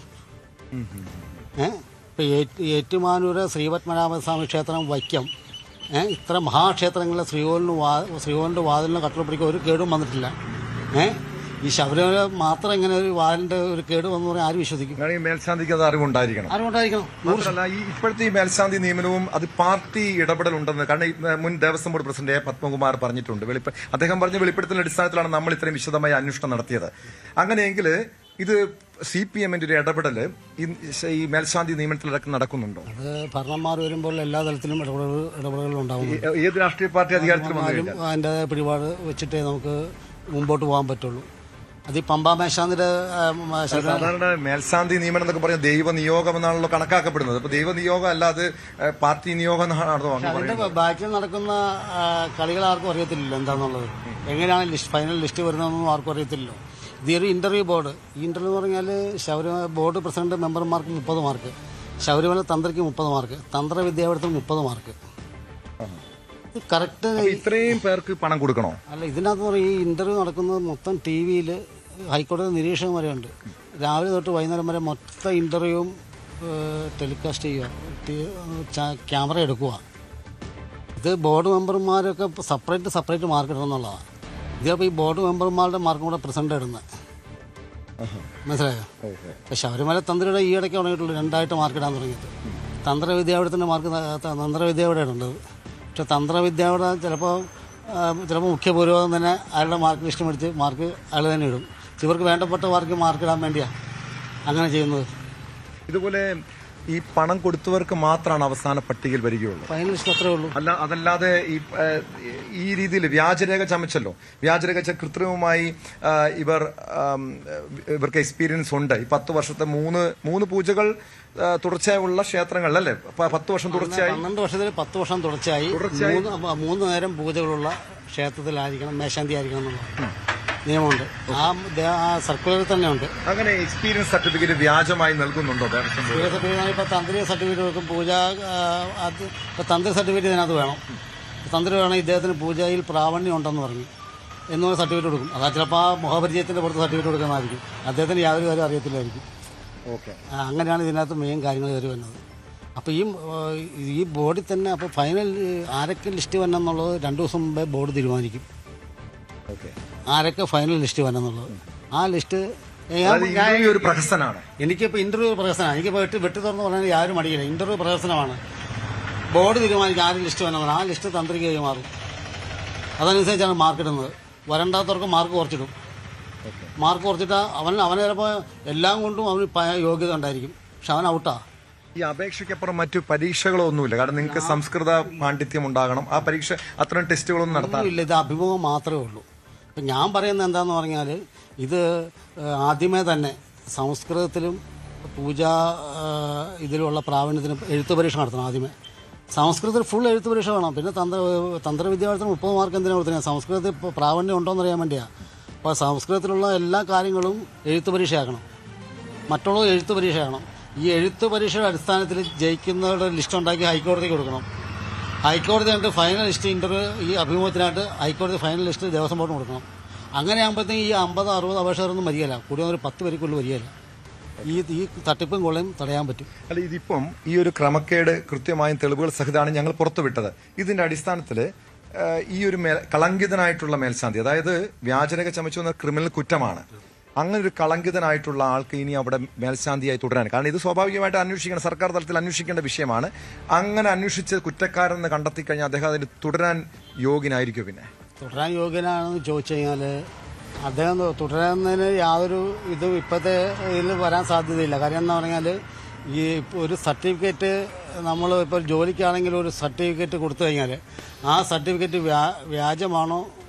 ഇപ്പോൾ ഏറ്റുമാനൂര് ശ്രീപത്മനാഭസ്വാമി ക്ഷേത്രം, വൈക്കം, ഇത്ര മഹാക്ഷേത്രങ്ങളിലെ ശ്രീകോവിലിൻ്റെ വാതിലിന് കട്ടിലപ്പടിക്ക് ഒരു കേടും വന്നിട്ടില്ല. ഈ ശബരിമല മാത്രം ഇങ്ങനെ ഒരു വാലിന്റെ ഒരു കേട് വന്നു പറഞ്ഞാൽ ആരും വിശ്വസിക്കും? മേൽശാന്തിക്ക് അത് അറിവുണ്ടായിരിക്കണം. മാത്രമല്ല ഈ ഇപ്പോഴത്തെ ഈ മേൽശാന്തി നിയമനവും അത് പാർട്ടി ഇടപെടലുണ്ടെന്ന്, കാരണം ഈ മുൻ ദേവസ്വം ബോർഡ് പ്രസിഡന്റ് പത്മകുമാർ പറഞ്ഞിട്ടുണ്ട്. അദ്ദേഹം പറഞ്ഞ വെളിപ്പെടുത്തലിന്റെ അടിസ്ഥാനത്തിലാണ് നമ്മൾ ഇത്രയും വിശദമായ അന്വേഷണം നടത്തിയത്. അങ്ങനെയെങ്കിൽ ഇത് CPM-ന്റെ ഒരു ഇടപെടൽ ഈ മേൽശാന്തി നിയമനത്തിലടക്കം നടക്കുന്നുണ്ടോ? അത് ഭരണന്മാർ വരുമ്പോൾ എല്ലാ തലത്തിലും ഇടപെടലുകൾ ഉണ്ടാവും. ഏത് രാഷ്ട്രീയ പാർട്ടി അധികാരത്തിൽ വന്നാലും അതിൻ്റെ പിടിപാട് വെച്ചിട്ടേ നമുക്ക് മുമ്പോട്ട് പോകാൻ പറ്റുള്ളൂ. അത് ഈ പമ്പ മേൽശാന്തിയുടെ സാധാരണ മേൽശാന്തി നിയമനം എന്നൊക്കെ പറഞ്ഞാൽ ദൈവനിയോഗം എന്നാണല്ലോ കണക്കാക്കപ്പെടുന്നത്. അപ്പൊ ദൈവനിയോഗം അല്ലാതെ പാർട്ടി നിയോഗം അതിന്റെ ബാക്കിൽ നടക്കുന്ന കളികൾ ആർക്കും അറിയത്തില്ലല്ലോ എന്താണെന്നുള്ളത്. എങ്ങനെയാണ് ഫൈനൽ ലിസ്റ്റ് വരുന്നതെന്നൊന്നും ആർക്കും അറിയത്തില്ലല്ലോ. ഇതൊരു ഇന്റർവ്യൂ ബോർഡ്. ഈ ഇന്റർവ്യൂ എന്ന് പറഞ്ഞാൽ ശബരിമല ബോർഡ് പ്രസിഡന്റ് മെമ്പർമാർക്ക് 30 മാർക്ക്, ശബരിമല തന്ത്രിക്ക് 30 മാർക്ക്, തന്ത്ര വിദ്യാപീഠത്തിന് 30 മാർക്ക്. കറക്റ്റ് ഇത്രയും പേർക്ക് പണം കൊടുക്കണോ? അല്ല, ഇതിനകത്ത് പറയും ഈ ഇന്റർവ്യൂ നടക്കുന്നത് മൊത്തം TV-യിൽ ഹൈക്കോടതി നിരീക്ഷകൻ വരെയുണ്ട്. രാവിലെ തൊട്ട് വൈകുന്നേരം വരെ മൊത്തം ഇന്റർവ്യൂവും ടെലികാസ്റ്റ് ചെയ്യുക, ക്യാമറ എടുക്കുക. ഇത് ബോർഡ് മെമ്പർമാരൊക്കെ സെപ്പറേറ്റ് മാർക്ക് ഇടണമെന്നുള്ളതാണ്. ഇതിപ്പോൾ ഈ ബോർഡ് മെമ്പർമാരുടെ മാർക്കും കൂടെ പ്രസിഡന്റ് ഇടുന്നത്, മനസ്സിലായോ? ഇപ്പം ശബരിമല തന്ത്രിയുടെ ഈ ഇടയ്ക്ക് തുടങ്ങിയിട്ടുള്ളൂ 2 മാർക്ക് ഇടാൻ തുടങ്ങിയിട്ട്. തന്ത്രവിദ്യാപീഠത്തിൻ്റെ മാർക്ക് തന്ത്രവിദ്യാപീഠം ഇടേണ്ടത്. പക്ഷെ തന്ത്രവിദ്യയുടെ ചിലപ്പോൾ മുഖ്യ പൂർവ്വം തന്നെ അയാളുടെ മാർക്ക് ലിസ്റ്റ് മേടിച്ച് മാർക്ക് അയാൾ തന്നെ ഇടും. ഇവർക്ക് വേണ്ടപ്പെട്ട മാർക്ക് ഇടാൻ വേണ്ടിയാണ് അങ്ങനെ ചെയ്യുന്നത്. ഇതുപോലെ ഈ പണം കൊടുത്തവർക്ക് മാത്രമാണ് അവസാന പട്ടികയിൽ വരികയുള്ളൂ. ഫൈനലിസ്റ്റ് അത്രേ ഉള്ളൂ. അതല്ലാതെ ഈ രീതിയിൽ വ്യാജരേഖ ചമച്ചല്ലോ, വ്യാജരേഖ കൃത്രിമമായി ഇവർക്ക് എക്സ്പീരിയൻസ് ഉണ്ട്. ഈ 10 വർഷത്തെ മൂന്ന് പൂജകൾ തുടർച്ചയായുള്ള ക്ഷേത്രങ്ങളിലല്ലേ? 10 വർഷം തുടർച്ചയായി, 12 വർഷത്തിൽ 10 വർഷം തുടർച്ചയായി 3 നേരം പൂജകളുള്ള ക്ഷേത്രത്തിലായിരിക്കണം മേശാന്തി ആയിരിക്കണം എന്നുള്ള നിയമമുണ്ട്. ആ സർക്കുലറിൽ തന്നെ ഉണ്ട്. അങ്ങനെ എക്സ്പീരിയൻസ് സർട്ടിഫിക്കറ്റ് വ്യാജമായി നൽകുന്നുണ്ടോ? ഇപ്പൊ തന്ത്രി സർട്ടിഫിക്കറ്റ് വെക്കും, പൂജ തന്ത്രി സർട്ടിഫിക്കറ്റ് ഇതിനകത്ത് വേണം. തന്ത്രി വേണം, ഇദ്ദേഹത്തിന് പൂജയിൽ പ്രാവണ്യം ഉണ്ടെന്ന് പറഞ്ഞു എന്നൊരു സർട്ടിഫിക്കറ്റ് കൊടുക്കും. അതാ ചിലപ്പോൾ ആ മുഖപരിചയത്തിന്റെ പുറത്ത് സർട്ടിഫിക്കറ്റ് കൊടുക്കുന്നതായിരിക്കും. അദ്ദേഹത്തിന് യാതൊരു കാര്യം അറിയത്തില്ലായിരിക്കും. അങ്ങനെയാണ് ഇതിനകത്ത് മെയിൻ കാര്യങ്ങൾ കയറി വരുന്നത്. അപ്പോൾ ഈ ബോർഡിൽ തന്നെ അപ്പോൾ ഫൈനൽ ആരൊക്കെ ലിസ്റ്റ് വരണം എന്നുള്ളത് 2 ദിവസം മുമ്പേ ബോർഡ് തീരുമാനിക്കും. ആരൊക്കെ ഫൈനൽ ലിസ്റ്റ് വരണമെന്നുള്ളത്. ആ ലിസ്റ്റ് ഒരു പ്രഹസനമാണ്. എനിക്കിപ്പോൾ ഇന്റർവ്യൂ പ്രഹസനമാണ്. എനിക്കിപ്പോൾ വെട്ടി തുറന്ന് പറഞ്ഞാൽ ആരും മടിയില്ല. ഇന്റർവ്യൂ പ്രഹസനമാണ്. ബോർഡ് തീരുമാനിക്കും ആരും ലിസ്റ്റ് വരണമെന്ന്. ആ ലിസ്റ്റ് തന്ത്രിക്ക് കൈമാറും. അതനുസരിച്ചാണ് മാർക്ക് ഇടുന്നത്. വരണ്ടാത്തവർക്ക് മാർക്ക് കുറച്ചിടും. മാർക്ക് കുറച്ചിട്ട് അവന് ചിലപ്പോൾ എല്ലാം കൊണ്ടും അവന് യോഗ്യത ഉണ്ടായിരിക്കും, പക്ഷെ അവൻ ഔട്ടാ. ഈ അപേക്ഷയ്ക്കപ്പുറം മറ്റു പരീക്ഷകളോ ഒന്നുമില്ല? കാരണം നിങ്ങൾക്ക് സംസ്കൃത പാണ്ഡിത്യം ഉണ്ടാകണം. ആ പരീക്ഷ അത്തരം ടെസ്റ്റുകളൊന്നും നടത്താറില്ല. ഇത് അഭിമുഖം മാത്രമേ ഉള്ളൂ. ഇപ്പം ഞാൻ പറയുന്നത് എന്താണെന്ന് പറഞ്ഞാൽ ഇത് ആദ്യമേ തന്നെ സംസ്കൃതത്തിലും പൂജാ ഇതിലുള്ള പ്രാവീണ്യത്തിനും എഴുത്ത് പരീക്ഷ നടത്തണം. ആദ്യമേ സംസ്കൃതത്തിൽ ഫുൾ എഴുത്ത് പരീക്ഷ വേണം. പിന്നെ തന്ത്രവിദ്യാർത്ഥിന് 30 മാർക്ക് എന്തിനാണ് കൊടുത്തത്? സംസ്കൃതത്തിൽ പ്രാവീണ്യം ഉണ്ടോയെന്ന് അറിയാൻ വേണ്ടിയാണ്. അപ്പോൾ സംസ്കൃതത്തിലുള്ള എല്ലാ കാര്യങ്ങളും എഴുത്ത് പരീക്ഷയാക്കണം. മറ്റുള്ളത് എഴുത്ത് പരീക്ഷയാക്കണം. ഈ എഴുത്ത് പരീക്ഷയുടെ അടിസ്ഥാനത്തിൽ ജയിക്കുന്നവരുടെ ലിസ്റ്റ് ഉണ്ടാക്കി ഹൈക്കോടതിക്ക് കൊടുക്കണം. ഹൈക്കോടതി കണ്ട് ഫൈനൽ ലിസ്റ്റ് ഇന്റർവ്യൂ ഈ അഭിമുഖത്തിനായിട്ട് ഹൈക്കോടതി ഫൈനൽ ലിസ്റ്റ് ദേവസ്വം ബോർഡിന് കൊടുക്കണം. അങ്ങനെ ആകുമ്പോഴത്തേക്കും ഈ 50-60 അപേക്ഷകരൊന്നും വരികയില്ല. കൂടി ഒരു 10 പേർക്കുള്ളിൽ വരികയില്ല. ഈ തട്ടിപ്പും കൊള്ളയും തടയാൻ പറ്റും. അല്ല, ഇതിപ്പം ഈ ഒരു ക്രമക്കേട് കൃത്യമായും തെളിവുകൾ സഹിതമാണ് ഞങ്ങൾ പുറത്തുവിട്ടത്. ഇതിന്റെ അടിസ്ഥാനത്തിൽ ഈ ഒരു കളങ്കിതനായിട്ടുള്ള മേൽശാന്തി, അതായത് വ്യാജരേഖ ചമച്ചു എന്ന ക്രിമിനൽ കുറ്റമാണ്. അങ്ങനെ ഒരു കളങ്കിതനായിട്ടുള്ള ആൾക്ക് ഇനി അവിടെ മേൽശാന്തിയായി തുടരാൻ, കാരണം ഇത് സ്വാഭാവികമായിട്ട് അന്വേഷിക്കണം, സർക്കാർ തലത്തിൽ അന്വേഷിക്കേണ്ട വിഷയമാണ്. അങ്ങനെ അന്വേഷിച്ച് കുറ്റക്കാരെന്ന് കണ്ടെത്തി കഴിഞ്ഞാൽ അദ്ദേഹം അതിന് തുടരാൻ യോഗ്യനായിരിക്കും. പിന്നെ തുടരാൻ യോഗ്യനാണെന്ന് ചോദിച്ചു കഴിഞ്ഞാൽ അദ്ദേഹം തുടരുന്നതിന് യാതൊരു ഇതും ഇപ്പോഴത്തെ ഇതിൽ വരാൻ സാധ്യതയില്ല. കാര്യം എന്ന് പറഞ്ഞാൽ ഈ ഒരു സർട്ടിഫിക്കറ്റ് നമ്മൾ ഇപ്പോൾ ജോലിക്കാണെങ്കിൽ ഒരു സർട്ടിഫിക്കറ്റ് കൊടുത്തു കഴിഞ്ഞാൽ ആ സർട്ടിഫിക്കറ്റ് വ്യാജമാണോ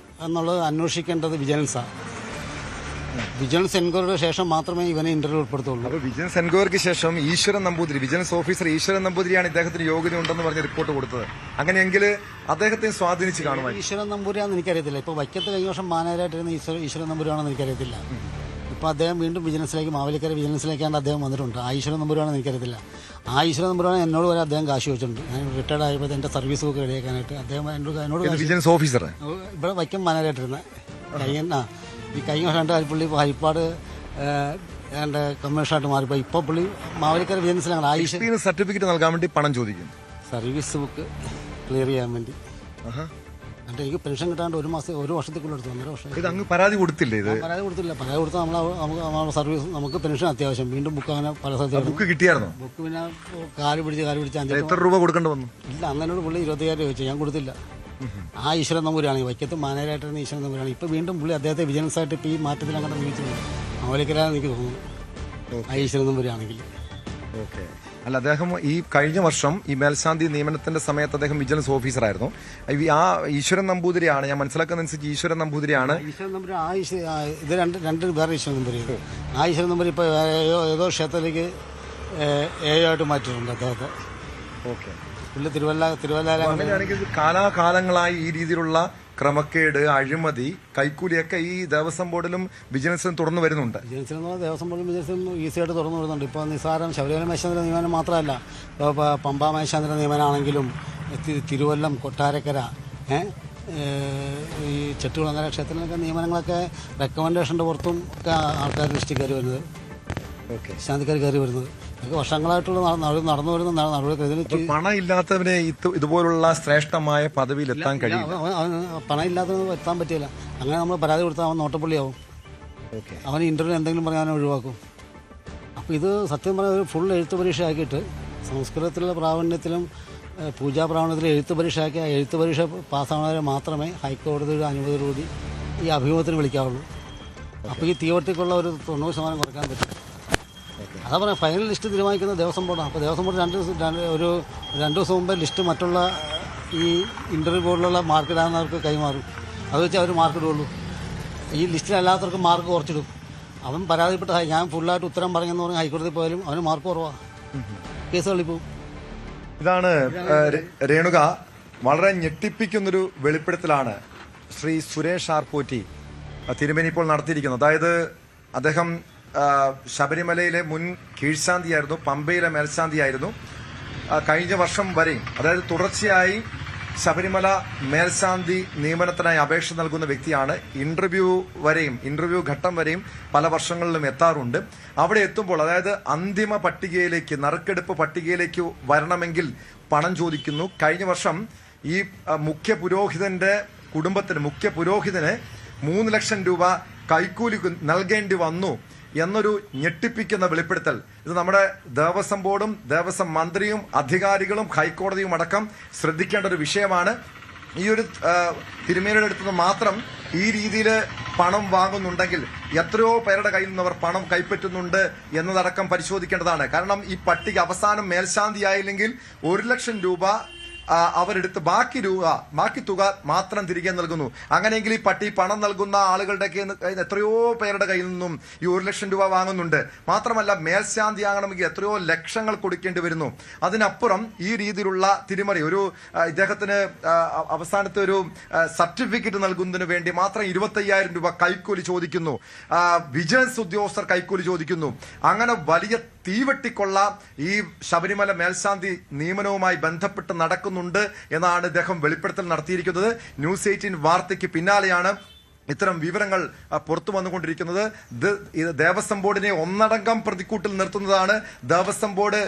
എന്നുള്ളത് അന്വേഷിക്കേണ്ടത് വിജിലൻസാണ്. വിജിലൻസ് എൻക്വയറിയുടെ ശേഷം മാത്രമേ ഇവനെ ഇന്റർവ്യൂ ഉൾപ്പെടുത്തുള്ളൂ. അപ്പോൾ വിജിലൻസ് എൻക്വയറിക്ക് ശേഷം ഈശ്വരൻ നമ്പൂതിരി, വിജിലൻസ് ഓഫീസർ ഈശ്വരൻ നമ്പൂതിരിയാണ് ഇദ്ദേഹത്തിന് യോഗ്യത ഉണ്ടെന്ന് പറഞ്ഞ് റിപ്പോർട്ട് കൊടുത്തത്. അങ്ങനെയെങ്കിൽ അദ്ദേഹത്തെ സ്വാധീനിച്ച് കാണുമായിരുന്നു. ഈശ്വരൻ നമ്പൂരിയാണെന്ന് എനിക്കറിയത്തില്ല. ഇപ്പോൾ വൈക്കത്ത് കഴിഞ്ഞ വർഷം മാനേജരായിട്ടിരുന്ന ഈശ്വരൻ നമ്പൂരിയാണെന്ന് എനിക്കറിയത്തില്ല. ഇപ്പോൾ അദ്ദേഹം വീണ്ടും വിജിലൻസിലേക്ക്, മാവേലിക്കര വിജിലൻസിലേക്കാണ് അദ്ദേഹം വന്നിട്ടുണ്ട്. ആ ഈശ്വരൻ നമ്പൂരാണെന്ന് എനിക്കറിയത്തില്ല. ആ ഈശ്വരൻ നമ്പൂരാണ് എന്നോട് വരെ അദ്ദേഹം കാശ് വെച്ചിട്ടുണ്ട്. ഞാൻ റിട്ടയർഡ് ആയപ്പോൾ എൻ്റെ സർവീസ് ബുക്ക് റെഡിയാക്കാനായിട്ട് അദ്ദേഹം എന്നോട് വിജിലൻസ് ഓഫീസർ ഇവിടെ വൈക്കം മാനേജരായിട്ടിരുന്ന ഈ കഴിഞ്ഞ വർഷം പുള്ളി ഹരിപ്പാട് എൻ്റെ കമ്മീഷണറായിട്ട് മാറിപ്പോൾ ഇപ്പോൾ പുള്ളി മാവേലിക്കര വിജിലൻസിലാണ്. ആ ഈശ്വരൻ സർട്ടിഫിക്കറ്റ് നൽകാൻ വേണ്ടി പണം ചോദിക്കും, സർവീസ് ബുക്ക് ക്ലിയർ ചെയ്യാൻ വേണ്ടി. എന്നിട്ട് എനിക്ക് പെൻഷൻ കിട്ടാണ്ട് ഒരു വർഷത്തേക്കുള്ള എടുത്തു, 1.5 വർഷം. ഇത് അങ്ങ് പരാതി കൊടുത്തില്ലേ? ഇത് പരാതി കൊടുത്തില്ല. പരാതി കൊടുത്താൽ നമ്മൾ സർവീസ്, നമുക്ക് പെൻഷൻ അത്യാവശ്യം, വീണ്ടും ബുക്ക് അങ്ങനെ പല സ്ഥലത്ത് ബുക്ക് കിട്ടിയായിരുന്നോ? ബുക്ക് പിന്നെ കാല് പിടിച്ച് എത്ര രൂപ കൊടുക്കേണ്ടി വന്നു? ഇല്ല, അന്നോട് പുള്ളി 25,000 രൂപ ചോദിച്ചു, ഞാൻ കൊടുത്തില്ല. ആ ഈശ്വരൻ നമ്പൂരാണ്, ഈ വൈക്കത്ത് മാനേജരായിട്ടിരുന്ന ഈശ്വരൻ നമ്പൂരാണ്. ഇപ്പോൾ വീണ്ടും പുള്ളി അദ്ദേഹത്തെ വിജിലൻസായിട്ട് ഇപ്പോൾ ഈ മാറ്റത്തിൽ അങ്ങനെ നിയമിച്ചിട്ടുണ്ട്. മാവേലിക്കരാന്ന് എനിക്ക് തോന്നുന്നു ആ ഈശ്വരൻ നമ്പൂരാണെങ്കിൽ. ഓക്കെ. അല്ല, അദ്ദേഹം ഈ കഴിഞ്ഞ വർഷം ഈ മേൽശാന്തി നിയമനത്തിന്റെ സമയത്ത് അദ്ദേഹം വിജിലൻസ് ഓഫീസറായിരുന്നു. ആ ഈശ്വരൻ നമ്പൂതിരിയാണ്, ഞാൻ മനസ്സിലാക്കുന്നതനുസരിച്ച് ഈശ്വരൻ നമ്പൂതിരിയാണ്. ഈശ്വരൻ നമ്പൂരി ഇത് രണ്ട് വേറെ ഈശ്വരൻ നമ്പൂരി. ആ ഈശ്വരൻ നമ്പൂരി ഇപ്പോൾ ഏതോ ക്ഷേത്രത്തിലേക്ക് ആയിട്ട് മാറ്റിയിട്ടുണ്ട് അദ്ദേഹത്തെ. ഓക്കെ. പുള്ളി തിരുവല്ല. അങ്ങനെയാണെങ്കിൽ കാലാകാലങ്ങളായി ഈ രീതിയിലുള്ള ക്രമക്കേട്, അഴിമതി, കൈക്കൂലിയൊക്കെ ഈ ദേവസ്വം ബോർഡിലും വിജിലൻസിലും തുറന്നു വരുന്നുണ്ട്. വിജിലൻസിൽ ദേവസ്വം ബോർഡിലും വിജിലൻസിലും ഈസിയായിട്ട് തുറന്നു വരുന്നുണ്ട്. ഇപ്പോൾ നിസ്സാരം ശബരിമല മേശാന്തര നിയമനം മാത്രമല്ല, ഇപ്പോൾ പമ്പ മേശാന്തര നിയമനമാണെങ്കിലും തിരുവല്ലം, കൊട്ടാരക്കര, ഈ ചെട്ടുകുളങ്ങര ക്ഷേത്രത്തിലൊക്കെ നിയമനങ്ങളൊക്കെ റെക്കമെൻഡേഷൻ്റെ പുറത്തും ഒക്കെ ആൾക്കാർ ലിസ്റ്റ് കയറി വരുന്നത്, ശാന്തിക്കാർ കയറി വരുന്നത്. ഇതൊക്കെ വർഷങ്ങളായിട്ടുള്ള നടന്നു വരുന്ന നടപടി. പണം ഇല്ലാത്തവനെ ഇതുപോലുള്ള ശ്രേഷ്ഠമായ പദവിയിൽ എത്താൻ കഴിയും. പണം ഇല്ലാത്തവന് എത്താൻ പറ്റില്ല. അങ്ങനെ നമ്മൾ പരാതി കൊടുത്താൽ അവൻ നോട്ടപ്പുള്ളിയാവും. അവൻ ഇന്റർവ്യൂ എന്തെങ്കിലും പറയാൻ ഒഴിവാക്കും. അപ്പോൾ ഇത് സത്യം പറഞ്ഞാൽ ഒരു ഫുൾ എഴുത്ത് പരീക്ഷ ആക്കിയിട്ട് സംസ്കൃതത്തിലുള്ള പ്രാവീണ്യത്തിലും പൂജാ പ്രാവീണ്യത്തിലും എഴുത്ത് പരീക്ഷ ആക്കി ആ എഴുത്ത് പരീക്ഷ പാസ്സാവുന്നവരെ മാത്രമേ ഹൈക്കോടതിയുടെ അനുമതിയോടുകൂടി ഈ അഭിമുഖത്തിന് വിളിക്കാവുള്ളൂ. അപ്പോൾ ഈ തീവട്ടിക്കുള്ള ഒരു 90% കുറയ്ക്കാൻ പറ്റും. അതാ പറയാം, ഫൈനൽ ലിസ്റ്റ് തീരുമാനിക്കുന്നത് ദേവസ്വം ബോർഡാണ്. അപ്പോൾ ദേവസ്വം ബോർഡ് രണ്ട് ദിവസം മുമ്പേ ലിസ്റ്റ് മറ്റുള്ള ഈ ഇന്റർവ്യൂ ബോർഡിലുള്ള മാർക്കിടാവുന്നവർക്ക് കൈമാറും. അത് വെച്ച് അവർ മാർക്കിടുള്ളൂ. ഈ ലിസ്റ്റിലല്ലാത്തവർക്ക് മാർക്ക് കുറച്ചിടും. അവൻ പരാതിപ്പെട്ട ഞാൻ ഫുള്ളായിട്ട് ഉത്തരം പറഞ്ഞെന്ന് പറഞ്ഞാൽ ഹൈക്കോടതി പോയാലും അവന് മാർക്ക് കുറവാണ്, കേസ് തള്ളിപ്പോവും. ഇതാണ് രേണുക, വളരെ ഞെട്ടിപ്പിക്കുന്നൊരു വെളിപ്പെടുത്തലാണ് ശ്രീ സുരേഷ് ആർപോറ്റി തിരുമേനി ഇപ്പോൾ നടത്തിയിരിക്കുന്നത്. അതായത് അദ്ദേഹം ശബരിമലയിലെ മുൻ കീഴ്ശാന്തിയായിരുന്നു, പമ്പയിലെ മേൽശാന്തിയായിരുന്നു. കഴിഞ്ഞ വർഷം വരെയും, അതായത് തുടർച്ചയായി ശബരിമല മേൽശാന്തി നിയമനത്തിനായി അപേക്ഷ നൽകുന്ന വ്യക്തിയാണ്. ഇന്റർവ്യൂ ഘട്ടം വരെയും പല വർഷങ്ങളിലും എത്താറുണ്ട്. അവിടെ എത്തുമ്പോൾ, അതായത് അന്തിമ പട്ടികയിലേക്ക്, നറുക്കെടുപ്പ് പട്ടികയിലേക്ക് വരണമെങ്കിൽ പണം ചോദിക്കുന്നു. കഴിഞ്ഞ വർഷം ഈ മുഖ്യ പുരോഹിതന് 3 ലക്ഷം രൂപ കൈക്കൂലി നൽകേണ്ടി വന്നു എന്നൊരു ഞെട്ടിപ്പിക്കുന്ന വെളിപ്പെടുത്തൽ. ഇത് നമ്മുടെ ദേവസ്വം ബോർഡും ദേവസ്വം മന്ത്രിയും അധികാരികളും ഹൈക്കോടതിയും അടക്കം ശ്രദ്ധിക്കേണ്ട ഒരു വിഷയമാണ്. ഈ ഒരു തിരുമേനിയുടെ അടുത്ത് നിന്ന് മാത്രം ഈ രീതിയിൽ പണം വാങ്ങുന്നുണ്ടെങ്കിൽ എത്രയോ പേരുടെ കയ്യിൽ നിന്ന് അവർ പണം കൈപ്പറ്റുന്നുണ്ട് എന്നതടക്കം പരിശോധിക്കേണ്ടതാണ്. കാരണം ഈ പട്ടിക അവസാനം മേൽശാന്തിയായില്ലെങ്കിൽ 1 ലക്ഷം രൂപ അവരെടുത്ത് ബാക്കി തുക മാത്രം തിരികെ നൽകുന്നു. അങ്ങനെയെങ്കിൽ ഈ പണം നൽകുന്ന ആളുകളുടെ എത്രയോ പേരുടെ കയ്യിൽ നിന്നും ഈ 1 ലക്ഷം രൂപ വാങ്ങുന്നുണ്ട്. മാത്രമല്ല, മേൽശാന്തി ആകണമെങ്കിൽ എത്രയോ ലക്ഷങ്ങൾ കൊടുക്കേണ്ടി വരുന്നു. അതിനപ്പുറം ഈ രീതിയിലുള്ള തിരിമറി, ഇദ്ദേഹത്തിന് അവസാനത്തെ ഒരു സർട്ടിഫിക്കറ്റ് നൽകുന്നതിന് വേണ്ടി മാത്രം 25,000 രൂപ കൈക്കൂലി ചോദിക്കുന്നു. വിജിലൻസ് ഉദ്യോഗസ്ഥർ കൈക്കൂലി ചോദിക്കുന്നു. അങ്ങനെ വലിയ തീവെട്ടിക്കൊള്ള ഈ ശബരിമല മേൽശാന്തി നിയമനവുമായി ബന്ധപ്പെട്ട് നടക്കുന്നുണ്ട് എന്നാണ് ഇദ്ദേഹം വെളിപ്പെടുത്തൽ നടത്തിയിരിക്കുന്നത്. ന്യൂസ് 18 വാർത്തയ്ക്ക് പിന്നാലെയാണ് ഇത്തരം വിവരങ്ങൾ പുറത്തു വന്നുകൊണ്ടിരിക്കുന്നത്. ഇത് ദേവസ്വം ബോർഡിനെ ഒന്നടങ്കം പ്രതിക്കൂട്ടിൽ നിർത്തുന്നതാണ്. ദേവസ്വം ബോർഡ്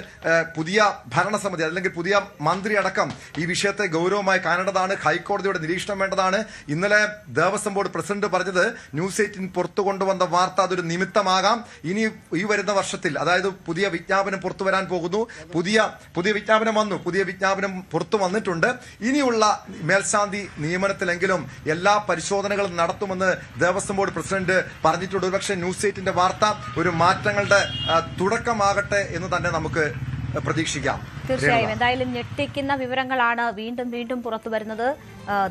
പുതിയ ഭരണസമിതി അല്ലെങ്കിൽ പുതിയ മന്ത്രി അടക്കം ഈ വിഷയത്തെ ഗൗരവമായി കാണേണ്ടതാണ്. ഹൈക്കോടതിയുടെ നിരീക്ഷണം വേണ്ടതാണ്. ഇന്നലെ ദേവസ്വം ബോർഡ് പ്രസിഡന്റ് പറഞ്ഞത് ന്യൂസ് 18 പുറത്തു കൊണ്ടുവന്ന വാർത്ത അതൊരു നിമിത്തമാകാം. ഇനി ഈ വരുന്ന വർഷത്തിൽ, അതായത് പുതിയ വിജ്ഞാപനം പുറത്തു വരാൻ പോകുന്നു. പുതിയ വിജ്ഞാപനം വന്നു, പുതിയ വിജ്ഞാപനം പുറത്തു വന്നിട്ടുണ്ട്. ഇനിയുള്ള മേൽശാന്തി നിയമനത്തിലെങ്കിലും എല്ലാ പരിശോധനകളും നടത്തുമെന്ന് ദേവസ്വം ബോർഡ് പ്രസിഡന്റ് പറഞ്ഞിട്ടുണ്ട്. ഒരുപക്ഷെ ന്യൂസ് 18 വാർത്ത ഒരു മാറ്റങ്ങളുടെ തുടക്കമാകട്ടെ എന്ന് തന്നെ നമുക്ക് പ്രതീക്ഷിക്കാം. തീർച്ചയായും എന്തായാലും ഞെട്ടിക്കുന്ന വിവരങ്ങളാണ് വീണ്ടും പുറത്തു വരുന്നത്.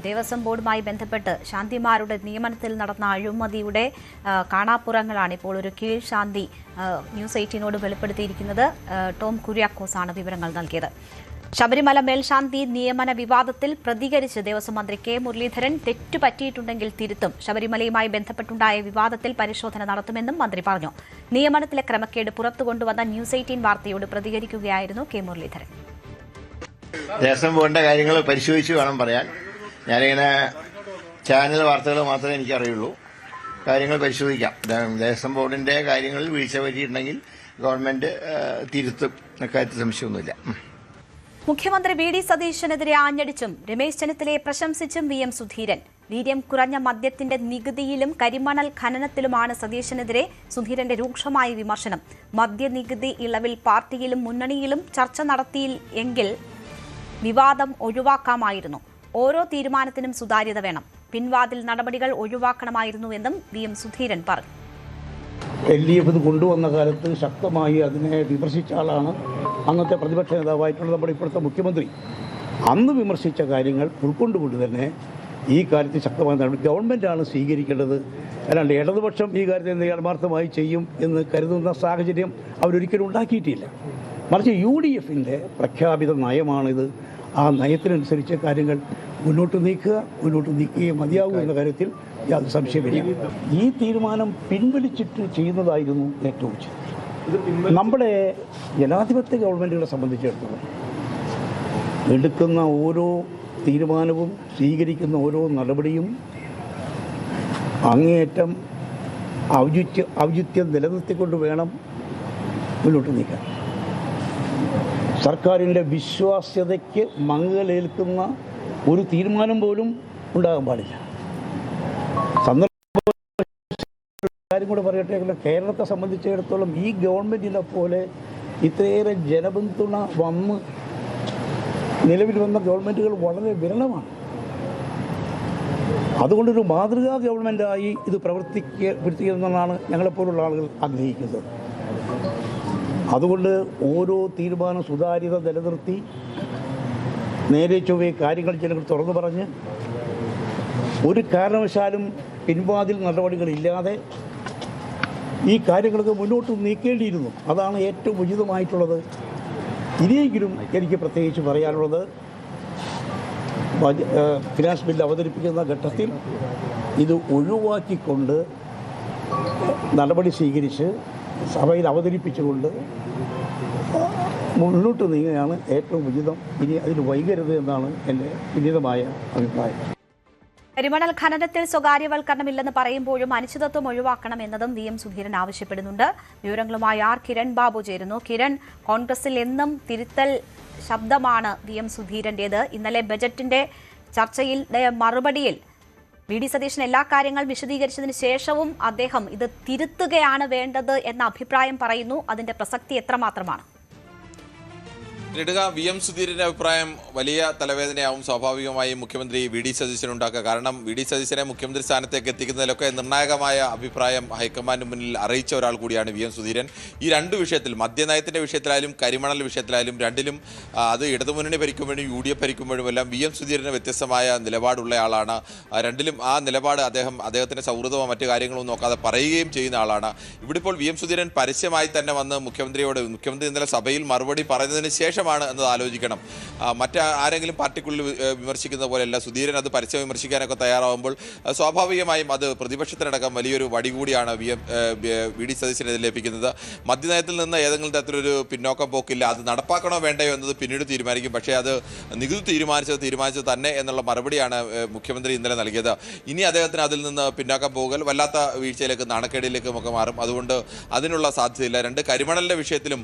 ദേവസ്വം ബോർഡുമായി ബന്ധപ്പെട്ട് ശാന്തിമാരുടെ നിയമനത്തിൽ നടന്ന അഴിമതിയുടെ കാണാപ്പുറങ്ങളാണ് ഇപ്പോൾ ഒരു കീഴ്ശാന്തി ന്യൂസ് 18 വെളിപ്പെടുത്തിയിരിക്കുന്നത്. ടോം കുര്യാക്കോസ് ആണ് വിവരങ്ങൾ നൽകിയത്. ശബരിമല മേൽശാന്തി നിയമന വിവാദത്തിൽ പ്രതികരിച്ച് ദേവസ്വം മന്ത്രി കെ മുരളീധരൻ തെറ്റുപറ്റിയിട്ടുണ്ടെങ്കിൽ തിരുത്തും. ശബരിമലയുമായി ബന്ധപ്പെട്ടുണ്ടായ വിവാദത്തിൽ പരിശോധന നടത്തുമെന്നും മന്ത്രി പറഞ്ഞു. നിയമനത്തിലെ ക്രമക്കേട് പുറത്തുകൊണ്ടുവന്ന ന്യൂസ് 18 വാർത്തയോട് പ്രതികരിക്കുകയായിരുന്നു കെ മുരളീധരൻ. ദേവസ്വം ബോർഡിന്റെ കാര്യങ്ങൾ പരിശോധിച്ച് വേണം പറയാൻ. ഞാനിങ്ങനെ ചാനൽ വാർത്തകൾ മാത്രമേ എനിക്കറിയുള്ളൂ. കാര്യങ്ങൾ പരിശോധിക്കാം. ദേവസ്വം ബോർഡിന്റെ കാര്യങ്ങളിൽ വീഴ്ച പറ്റിയിട്ടുണ്ടെങ്കിൽ ഗവൺമെന്റ് തിരുത്തും. അക്കാര്യത്തിൽ സംശയമൊന്നുമില്ല. മുഖ്യമന്ത്രി വി ഡി സതീശനെതിരെ ആഞ്ഞടിച്ചും രമേശ് ചെന്നിത്തലയെ പ്രശംസിച്ചും വി എം സുധീരൻ. വീര്യം കുറഞ്ഞ മദ്യത്തിന്റെ നികുതിയിലും കരിമണൽ ഖനനത്തിലുമാണ് സതീശനെതിരെ സുധീരന്റെ രൂക്ഷമായ വിമർശനം. മദ്യനികുതി ഇളവിൽ പാർട്ടിയിലും മുന്നണിയിലും ചർച്ച നടത്തിയില്ലെങ്കിൽ വിവാദം ഒഴിവാക്കാമായിരുന്നു. ഓരോ തീരുമാനത്തിനും സുതാര്യത വേണം. പിൻവാതിൽ നടപടികൾ ഒഴിവാക്കണമായിരുന്നുവെന്നും വി എം സുധീരൻ പറഞ്ഞു. LDF കൊണ്ടുവന്ന കാലത്ത് ശക്തമായി അതിനെ വിമർശിച്ച ആളാണ് അന്നത്തെ പ്രതിപക്ഷ നേതാവായിട്ടുള്ള നമ്മുടെ ഇപ്പോഴത്തെ മുഖ്യമന്ത്രി. അന്ന് വിമർശിച്ച കാര്യങ്ങൾ ഉൾക്കൊണ്ടുകൊണ്ട് തന്നെ ഈ കാര്യത്തിൽ ശക്തമായ നടപടി ഗവൺമെൻറ്റാണ് സ്വീകരിക്കേണ്ടത്. അല്ലാണ്ട് ഇടതുപക്ഷം ഈ കാര്യത്തിൽ ആത്മാർത്ഥമായി ചെയ്യും എന്ന് കരുതുന്ന സാഹചര്യം അവരൊരിക്കലും ഉണ്ടാക്കിയിട്ടില്ല. മറിച്ച് UDFിൻ്റെ പ്രഖ്യാപിത നയമാണിത്. ആ നയത്തിനനുസരിച്ച് കാര്യങ്ങൾ മുന്നോട്ട് നീക്കുകയും മതിയാകും എന്ന കാര്യത്തിൽ യാതൊരു സംശയമില്ല. ഈ തീരുമാനം പിൻവലിച്ചിട്ട് ചെയ്യുന്നതായിരുന്നു ഏറ്റവും ഉചിതം. നമ്മുടെ ജനാധിപത്യ ഗവൺമെൻറ്റുകളെ സംബന്ധിച്ചിടത്തോളം എടുക്കുന്ന ഓരോ തീരുമാനവും സ്വീകരിക്കുന്ന ഓരോ നടപടിയും അങ്ങേയറ്റം ഔചിത്യം നിലനിർത്തിക്കൊണ്ട് വേണം മുന്നോട്ട് നീക്കാൻ. സർക്കാരിൻ്റെ വിശ്വാസ്യതയ്ക്ക് മങ്ങലേൽക്കുന്ന ഒരു തീരുമാനം പോലും ഉണ്ടാകാൻ പാടില്ല. കാര്യം കൂടെ പറയട്ടെ, കേരളത്തെ സംബന്ധിച്ചിടത്തോളം ഈ ഗവൺമെൻറ്റിനെ പോലെ ഇത്രയേറെ ജനപിന്തുണ നിലവിൽ വന്ന ഗവൺമെൻറ്റുകൾ വളരെ വിരളമാണ്. അതുകൊണ്ടൊരു മാതൃകാ ഗവൺമെൻറ്റായി ഇത് പ്രവർത്തിക്കുന്നതാണ് ഞങ്ങളെപ്പോലുള്ള ആളുകൾ ആഗ്രഹിക്കുന്നത്. അതുകൊണ്ട് ഓരോ തീരുമാനം സുതാര്യത നിലനിർത്തി നേരെ ചൊവ്വേ കാര്യങ്ങൾ ജനങ്ങൾ തുറന്നു പറഞ്ഞ് ഒരു കാരണവശാലും പിൻവാതിൽ നടപടികളില്ലാതെ ഈ കാര്യങ്ങളൊക്കെ മുന്നോട്ട് നീക്കേണ്ടിയിരുന്നു. അതാണ് ഏറ്റവും ഉചിതമായിട്ടുള്ളത്. ഇനിയെങ്കിലും എനിക്ക് പ്രത്യേകിച്ച് പറയാനുള്ളത്, ഫിനാൻസ് ബില്ല് അവതരിപ്പിക്കുന്ന ഘട്ടത്തിൽ ഇത് ഒഴിവാക്കിക്കൊണ്ട് നടപടി സ്വീകരിച്ച് സഭയിൽ അവതരിപ്പിച്ചുകൊണ്ട് മുന്നോട്ട് നീങ്ങുകയാണ് ഏറ്റവും ഉചിതം. ഇനി അതിന് വൈകരുത് എന്നാണ് എൻ്റെ വിനീതമായ അഭിപ്രായം. കരിമണൽ ഖനനത്തിൽ സ്വകാര്യവൽക്കരണമില്ലെന്ന് പറയുമ്പോഴും അനിശ്ചിതത്വം ഒഴിവാക്കണം എന്നതും വി എം സുധീരൻ ആവശ്യപ്പെടുന്നുണ്ട്. വിവരങ്ങളുമായി ആർ കിരൺ ബാബു ചേരുന്നു. കിരൺ, കോൺഗ്രസിൽ എന്നും തിരുത്തൽ ശബ്ദമാണ് വി എം സുധീരന്റേത്. ഇന്നലെ ബജറ്റിന്റെ ചർച്ചയുടെ മറുപടിയിൽ വി ഡി സതീശൻ എല്ലാ കാര്യങ്ങളും വിശദീകരിച്ചതിന് ശേഷവും അദ്ദേഹം ഇത് തിരുത്തുകയാണ് വേണ്ടത് എന്ന അഭിപ്രായം പറയുന്നു. അതിന്റെ പ്രസക്തി എത്രമാത്രമാണ്? വി എം സുധീരന്റെ അഭിപ്രായം വലിയ തലവേദനയാവും സ്വാഭാവികമായും മുഖ്യമന്ത്രി വി ഡി സതീശൻ ഉണ്ടാക്കുക. കാരണം വി ഡി സതീശനെ മുഖ്യമന്ത്രി സ്ഥാനത്തേക്ക് എത്തിക്കുന്നതിലൊക്കെ നിർണായകമായ അഭിപ്രായം ഹൈക്കമാൻഡിന് മുന്നിൽ അറിയിച്ച ഒരാൾ കൂടിയാണ് വി എം സുധീരൻ. ഈ രണ്ട് വിഷയത്തിൽ, മദ്യനയത്തിന്റെ വിഷയത്തിലായാലും കരിമണൽ വിഷയത്തിലായാലും, രണ്ടിലും അത് ഇടതുമുന്നണി ഭരിക്കുമ്പോഴും UDF ഭരിക്കുമ്പോഴും എല്ലാം വി എം സുധീരന് വ്യത്യസ്തമായ നിലപാടുള്ള ആളാണ്. രണ്ടിലും ആ നിലപാട് അദ്ദേഹത്തിന്റെ സൗഹൃദമോ മറ്റു കാര്യങ്ങളോ നോക്കാതെ പറയുകയും ചെയ്യുന്ന ആളാണ്. ഇവിടെ ഇപ്പോൾ വി എം സുധീരൻ പരസ്യമായി തന്നെ വന്ന് മുഖ്യമന്ത്രി ഇന്നലെ സഭയിൽ മറുപടി പറഞ്ഞതിന് ശേഷം ശേഷമാണ് എന്നത് ആലോചിക്കണം. മറ്റാരെങ്കിലും പാർട്ടിക്കുള്ളിൽ വിമർശിക്കുന്ന പോലെയല്ല. സുധീരൻ അത് പരസ്യം വിമർശിക്കാനൊക്കെ തയ്യാറാവുമ്പോൾ സ്വാഭാവികമായും അത് പ്രതിപക്ഷത്തിനടക്കം വലിയൊരു വടി കൂടിയാണ് വി ഡി സതീശനെ ലഭിക്കുന്നത്. മദ്യനയത്തിൽ നിന്ന് ഏതെങ്കിലും തരത്തിലൊരു പിന്നോക്കം പോക്കില്ല. അത് നടപ്പാക്കണോ വേണ്ടയോ എന്നത് പിന്നീട് തീരുമാനിക്കും. പക്ഷേ അത് നികുതി തീരുമാനിച്ചത് തന്നെ എന്നുള്ള മറുപടിയാണ് മുഖ്യമന്ത്രി ഇന്നലെ നൽകിയത്. ഇനി അദ്ദേഹത്തിന് അതിൽ നിന്ന് പിന്നോക്കം പോകൽ വല്ലാത്ത വീഴ്ചയിലേക്കും നാണക്കേടിലേക്കും ഒക്കെ മാറും. അതുകൊണ്ട് അതിനുള്ള സാധ്യതയില്ല. രണ്ട്, കരിമണലിൻ്റെ വിഷയത്തിലും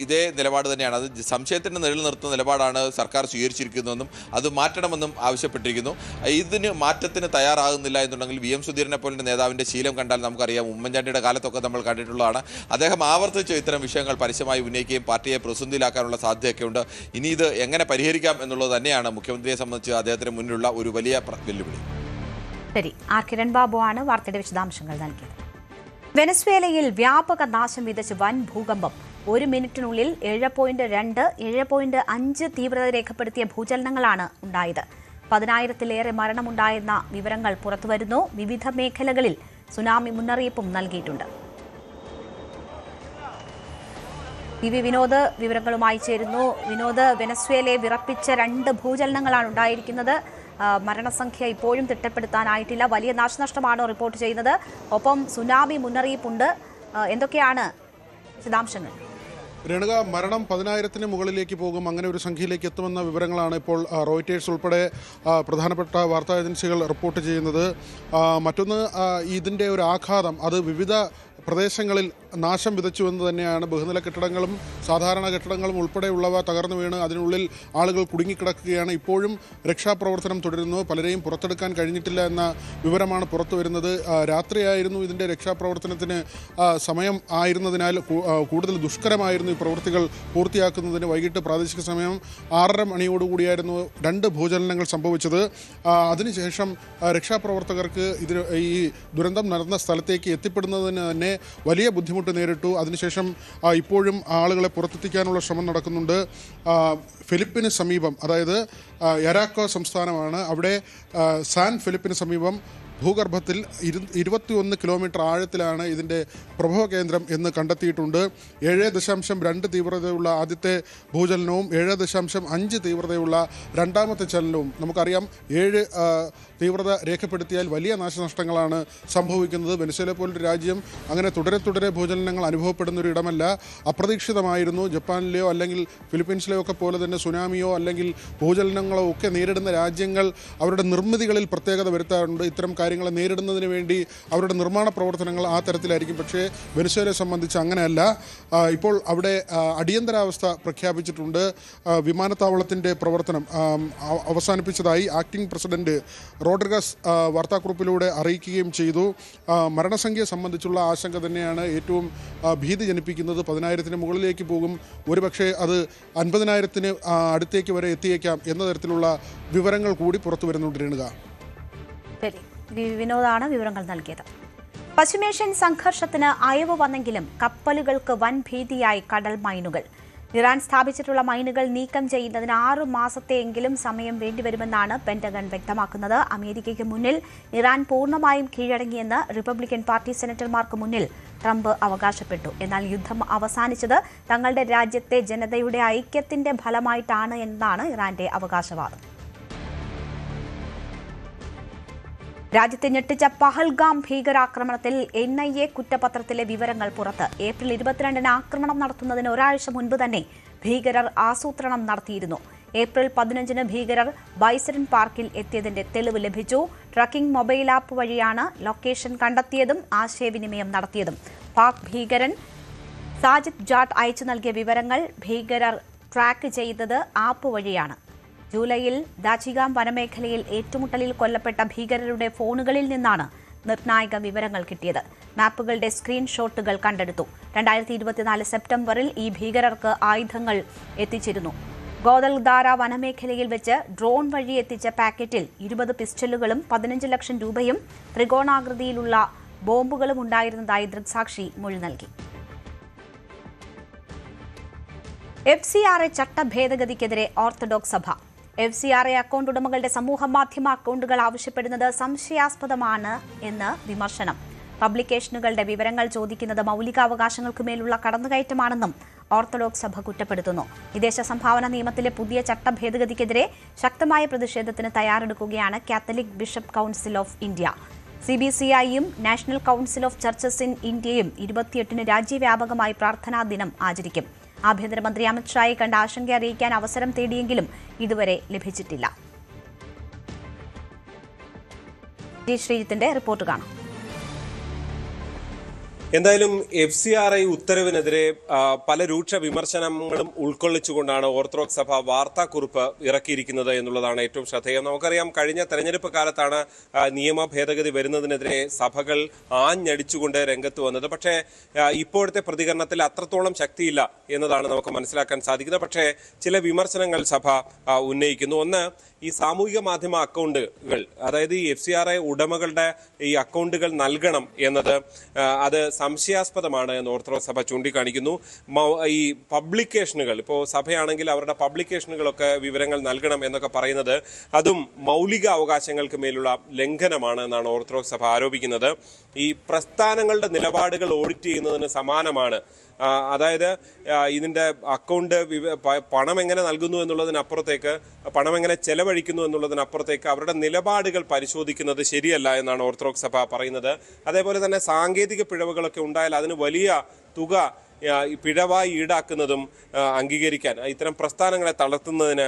ഇതേ നിലപാട് തന്നെയാണ്. അത് സംശയത്തിന് നിഴൽ നിർത്തുന്ന നിലപാടാണ് സർക്കാർ സ്വീകരിച്ചിരിക്കുന്നതെന്നും അത് മാറ്റണമെന്നും ആവശ്യപ്പെട്ടിരിക്കുന്നു. ഇതിന് മാറ്റത്തിന് തയ്യാറാകുന്നില്ല എന്നുണ്ടെങ്കിൽ VM സുധീരനെ പോലുള്ള നേതാവിൻ്റെ ശീലം കണ്ടാൽ നമുക്കറിയാം. ഉമ്മൻചാണ്ടിയുടെ കാലത്തൊക്കെ നമ്മൾ കണ്ടിട്ടുള്ളതാണ്. അദ്ദേഹം ആവർത്തിച്ച് ഇത്തരം വിഷയങ്ങൾ പരസ്യമായി ഉന്നയിക്കുകയും പാർട്ടിയെ പ്രതിസന്ധിയിലാക്കാനുള്ള സാധ്യതയൊക്കെയുണ്ട്. ഇനി ഇത് എങ്ങനെ പരിഹരിക്കാം എന്നുള്ളത് തന്നെയാണ് മുഖ്യമന്ത്രിയെ സംബന്ധിച്ച് അദ്ദേഹത്തിന് മുന്നിലുള്ള ഒരു വലിയ വെല്ലുവിളി. ശരി, ആർ കിരൺ ബാബു ആണ് വാർത്തയുടെ വിശദാംശങ്ങൾ നൽകിയത്. വെനസ്വേലയിൽ വ്യാപക നാശം വിതച്ച് വൻ ഭൂകമ്പം. 1 മിനിറ്റിനുള്ളിൽ 7.2, 7.5 തീവ്രത രേഖപ്പെടുത്തിയ ഭൂചലനങ്ങളാണ് ഉണ്ടായത്. 10,000-ലേറെ മരണമുണ്ടായെന്ന വിവരങ്ങൾ പുറത്തുവരുന്നു. വിവിധ മേഖലകളിൽ സുനാമി മുന്നറിയിപ്പും നൽകിയിട്ടുണ്ട്. വിനോദ് വിവരങ്ങളുമായി ചേരുന്നു. വിനോദ്, വെനസ്വേലയെ വിറപ്പിച്ച 2 ഭൂചലനങ്ങളാണ് ഉണ്ടായിരിക്കുന്നത്. മരണസംഖ്യ ഇപ്പോഴും തിട്ടപ്പെടുത്താനായിട്ടില്ല. വലിയ നാശനഷ്ടമാണ് റിപ്പോർട്ട് ചെയ്യുന്നത്. ഒപ്പം സുനാമി മുന്നറിയിപ്പുണ്ട്. എന്തൊക്കെയാണ് വിശദാംശങ്ങൾ? രേണുക, മരണം 10,000-ന് മുകളിലേക്ക് പോകും, അങ്ങനെ ഒരു സംഖ്യയിലേക്ക് എത്തുമെന്ന വിവരങ്ങളാണ് ഇപ്പോൾ റോയിറ്റേഴ്സ് ഉൾപ്പെടെ പ്രധാനപ്പെട്ട വാർത്താ ഏജൻസികൾ റിപ്പോർട്ട് ചെയ്യുന്നത്. മറ്റൊന്ന്, ഇതിൻ്റെ ഒരു ആഘാതം അത് വിവിധ പ്രദേശങ്ങളിൽ നാശം വിതച്ചുവെന്ന് തന്നെയാണ്. ബഹുനില കെട്ടിടങ്ങളും സാധാരണ കെട്ടിടങ്ങളും ഉൾപ്പെടെയുള്ളവ തകർന്നു വീണ് അതിനുള്ളിൽ ആളുകൾ കുടുങ്ങിക്കിടക്കുകയാണ്. ഇപ്പോഴും രക്ഷാപ്രവർത്തനം തുടരുന്നു. പലരെയും പുറത്തെടുക്കാൻ കഴിഞ്ഞിട്ടില്ല എന്ന വിവരമാണ് പുറത്തു വരുന്നത്. രാത്രിയായിരുന്നു ഇതിൻ്റെ രക്ഷാപ്രവർത്തനത്തിന് സമയം ആയിരുന്നതിനാൽ കൂടുതൽ ദുഷ്കരമായിരുന്നു ഈ പ്രവൃത്തികൾ പൂർത്തിയാക്കുന്നതിന്. വൈകിട്ട് പ്രാദേശിക സമയം 6:30 മണിയോടുകൂടിയായിരുന്നു 2 ഭൂചലനങ്ങൾ സംഭവിച്ചത്. അതിനുശേഷം രക്ഷാപ്രവർത്തകർക്ക് ഈ ദുരന്തം നടന്ന സ്ഥലത്തേക്ക് എത്തിപ്പെടുന്നതിന് തന്നെ വലിയ ബുദ്ധിമുട്ട് നേരിട്ടു. അതിനുശേഷം ഇപ്പോഴും ആളുകളെ പുറത്തെത്തിക്കാനുള്ള ശ്രമം നടക്കുന്നുണ്ട്. ഫിലിപ്പിന് സമീപം, അതായത് യരാക്കോ സംസ്ഥാനമാണ്, അവിടെ സാൻ ഫിലിപ്പിന് സമീപം ഭൂഗർഭത്തിൽ 21 കിലോമീറ്റർ ആഴത്തിലാണ് ഇതിൻ്റെ പ്രഭവ കേന്ദ്രം എന്ന് കണ്ടെത്തിയിട്ടുണ്ട്. 7.2 തീവ്രതയുള്ള ആദ്യത്തെ ഭൂചലനവും 7.5 തീവ്രതയുള്ള രണ്ടാമത്തെ ചലനവും. നമുക്കറിയാം, 7 തീവ്രത രേഖപ്പെടുത്തിയാൽ വലിയ നാശനഷ്ടങ്ങളാണ് സംഭവിക്കുന്നത്. വെനസ്വേല പോലൊരു രാജ്യം അങ്ങനെ തുടരെ ഭൂചലനങ്ങൾ അനുഭവപ്പെടുന്ന ഒരു ഇടമല്ല. അപ്രതീക്ഷിതമായിരുന്നു. ജപ്പാനിലെയോ അല്ലെങ്കിൽ ഫിലിപ്പീൻസിലെയോ ഒക്കെ പോലെ തന്നെ സുനാമിയോ അല്ലെങ്കിൽ ഭൂചലനങ്ങളോ ഒക്കെ നേരിടുന്ന രാജ്യങ്ങൾ അവരുടെ നിർമ്മിതികളിൽ പ്രത്യേകത വരുത്താറുണ്ട്. ഇത്തരം കാര്യങ്ങളെ നേരിടുന്നതിന് വേണ്ടി അവരുടെ നിർമ്മാണ പ്രവർത്തനങ്ങൾ ആ തരത്തിലായിരിക്കും. പക്ഷേ വെനസ്വേലയെ സംബന്ധിച്ച് അങ്ങനെയല്ല. ഇപ്പോൾ അവിടെ അടിയന്തരാവസ്ഥ പ്രഖ്യാപിച്ചിട്ടുണ്ട്. വിമാനത്താവളത്തിൻ്റെ പ്രവർത്തനം അവസാനിപ്പിച്ചതായി ആക്ടിംഗ് പ്രസിഡന്റ് റോഡ്രിഗസ് വാർത്താക്കുറിപ്പിലൂടെ അറിയിക്കുകയും ചെയ്തു. മരണസംഖ്യ സംബന്ധിച്ചുള്ള ആശങ്ക തന്നെയാണ് ഏറ്റവും ഭീതി ജനിപ്പിക്കുന്നത്. 10,000-ന് മുകളിലേക്ക് പോകും, ഒരുപക്ഷെ അത് 50,000-ന് അടുത്തേക്ക് വരെ എത്തിയേക്കാം എന്ന തരത്തിലുള്ള വിവരങ്ങൾ കൂടി പുറത്തു വരുന്നുണ്ട്. രേണുക, വിനോദാണ് വിവരങ്ങൾ നൽകിയത്. പശ്ചിമേഷ്യൻ സംഘർഷത്തിന് അയവ് വന്നെങ്കിലും കപ്പലുകൾക്ക് വൻ ഭീതിയായി കടൽ മൈനുകൾ. ഇറാൻ സ്ഥാപിച്ചിട്ടുള്ള മൈനുകൾ നീക്കം ചെയ്യുന്നതിന് 6 മാസത്തെയെങ്കിലും സമയം വേണ്ടിവരുമെന്നാണ് പെന്റഗൺ വ്യക്തമാക്കുന്നത്. അമേരിക്കയ്ക്ക് മുന്നിൽ ഇറാൻ പൂർണ്ണമായും കീഴടങ്ങിയെന്ന് റിപ്പബ്ലിക്കൻ പാർട്ടി സെനറ്റർമാർക്ക് മുന്നിൽ ട്രംപ് അവകാശപ്പെട്ടു. എന്നാൽ യുദ്ധം അവസാനിച്ചത് തങ്ങളുടെ രാജ്യത്തെ ജനതയുടെ ഐക്യത്തിന്റെ ഫലമായിട്ടാണ് എന്നാണ് ഇറാന്റെ അവകാശവാദം. രാജ്യത്തെ ഞെട്ടിച്ച പഹൽഗാം ഭീകരാക്രമണത്തിൽ NIA കുറ്റപത്രത്തിലെ വിവരങ്ങൾ പുറത്ത്. ഏപ്രിൽ 22-ന് ആക്രമണം നടത്തുന്നതിന് ഒരാഴ്ച മുൻപ് തന്നെ ഭീകരർ ആസൂത്രണം നടത്തിയിരുന്നു. ഏപ്രിൽ 15-ന് ഭീകരർ ബൈസൺ പാർക്കിൽ എത്തിയതിന്റെ തെളിവ് ലഭിച്ചു. ട്രക്കിംഗ് മൊബൈൽ ആപ്പ് വഴിയാണ് ലൊക്കേഷൻ കണ്ടെത്തിയതും ആശയവിനിമയം നടത്തിയതും. പാക് ഭീകരൻ സാജിദ് ജാട്ട് അയച്ചു നൽകിയ വിവരങ്ങൾ ഭീകരർ ട്രാക്ക് ചെയ്തത് ആപ്പ് വഴിയാണ്. ജൂലൈയിൽ ദാച്ചിഗാം വനമേഖലയിൽ ഏറ്റുമുട്ടലിൽ കൊല്ലപ്പെട്ട ഭീകരരുടെ ഫോണുകളിൽ നിന്നാണ് നിർണായക വിവരങ്ങൾ കിട്ടിയത്. മാപ്പുകളുടെ സ്ക്രീൻഷോട്ടുകൾ കണ്ടെടുത്തു. 2024 സെപ്റ്റംബറിൽ ഈ ഭീകരർക്ക് ആയുധങ്ങൾ എത്തിച്ചിരുന്നു. ഗോദൽദാര വനമേഖലയിൽ വെച്ച് ഡ്രോൺ വഴി എത്തിച്ച പാക്കറ്റിൽ 20 പിസ്റ്റളുകളും 15 ലക്ഷം രൂപയും ത്രികോണാകൃതിയിലുള്ള ബോംബുകളും ഉണ്ടായിരുന്നതായി ദൃക്സാക്ഷി മൊഴി നൽകി. FCRA ചട്ട ഭേദഗതിക്കെതിരെ ഓർത്തഡോക്സ് സഭ. FCRA അക്കൗണ്ട് ഉടമകളുടെ സമൂഹ മാധ്യമ അക്കൗണ്ടുകൾ ആവശ്യപ്പെടുന്നത് സംശയാസ്പദമാണ് എന്ന് വിമർശനം. പബ്ലിക്കേഷനുകളുടെ വിവരങ്ങൾ ചോദിക്കുന്നത് മൗലികാവകാശങ്ങൾക്ക് മേലുള്ള കടന്നുകയറ്റമാണെന്നും ഓർത്തഡോക്സ് സഭ കുറ്റപ്പെടുത്തുന്നു. വിദേശ സംഭാവന നിയമത്തിലെ പുതിയ ചട്ട ഭേദഗതിക്കെതിരെ ശക്തമായ പ്രതിഷേധത്തിന് തയ്യാറെടുക്കുകയാണ് Catholic bishop council of India. CBCIയും national council of churches in ഇന്ത്യയും 28-ന് രാജ്യവ്യാപകമായി പ്രാർത്ഥനാ ദിനം ആചരിക്കും. ആഭ്യന്തരമന്ത്രി അമിത്ഷായെ കണ്ട് ആശങ്ക അറിയിക്കാൻ അവസരം തേടിയെങ്കിലും ഇതുവരെ ലഭിച്ചിട്ടില്ല. ശ്രീജിത്തിന്റെ റിപ്പോർട്ട് കാണാം. എന്തായാലും FCRI ഉത്തരവിനെതിരെ പല രൂക്ഷ വിമർശനങ്ങളും ഉൾക്കൊള്ളിച്ചുകൊണ്ടാണ് ഓർത്തഡോക്സ് സഭ വാർത്താക്കുറിപ്പ് ഇറക്കിയിരിക്കുന്നത് എന്നുള്ളതാണ് ഏറ്റവും ശ്രദ്ധേയം. നമുക്കറിയാം, കഴിഞ്ഞ തെരഞ്ഞെടുപ്പ് കാലത്താണ് നിയമ ഭേദഗതി വരുന്നതിനെതിരെ സഭകൾ ആഞ്ഞടിച്ചുകൊണ്ട് രംഗത്ത് വന്നത്. പക്ഷേ ഇപ്പോഴത്തെ പ്രതികരണത്തിൽ അത്രത്തോളം ശക്തിയില്ല എന്നതാണ് നമുക്ക് മനസ്സിലാക്കാൻ സാധിക്കുന്നത്. പക്ഷേ ചില വിമർശനങ്ങൾ സഭ ഉന്നയിക്കുന്നു. ഒന്ന്, ഈ സാമൂഹിക മാധ്യമ അക്കൗണ്ടുകൾ, അതായത് ഈ FCRI ഉടമകളുടെ ഈ അക്കൗണ്ടുകൾ നൽകണം എന്നത് അത് സംശയാസ്പദമാണ് എന്ന് ഓർത്തഡോക്സ് സഭ ചൂണ്ടിക്കാണിക്കുന്നു. ഈ പബ്ലിക്കേഷനുകൾ, ഇപ്പോൾ സഭയാണെങ്കിൽ അവരുടെ പബ്ലിക്കേഷനുകളൊക്കെ വിവരങ്ങൾ നൽകണം എന്നൊക്കെ പറയുന്നത് അതും മൗലിക അവകാശങ്ങൾക്ക് മേലുള്ള ലംഘനമാണ് എന്നാണ് ഓർത്തഡോക്സ് സഭ ആരോപിക്കുന്നത്. ഈ പ്രസ്ഥാനങ്ങളുടെ നിലപാടുകൾ ഓഡിറ്റ് ചെയ്യുന്നതിന് സമാനമാണ്. അതായത് ഇതിൻ്റെ അക്കൗണ്ട് പണം എങ്ങനെ നൽകുന്നു എന്നുള്ളതിനപ്പുറത്തേക്ക്, പണം എങ്ങനെ ചെലവഴിക്കുന്നു എന്നുള്ളതിനപ്പുറത്തേക്ക് അവരുടെ നിലപാടുകൾ പരിശോധിക്കുന്നത് ശരിയല്ല എന്നാണ് ഓർത്തഡോക്സ് സഭ പറയുന്നത്. അതേപോലെ തന്നെ സാങ്കേതിക പിഴവുകളൊക്കെ ഉണ്ടായാൽ അതിന് വലിയ തുക പിഴവായി ഈടാക്കുന്നതും അംഗീകരിക്കാൻ ഇത്തരം പ്രസ്ഥാനങ്ങളെ തളർത്തുന്നതിന്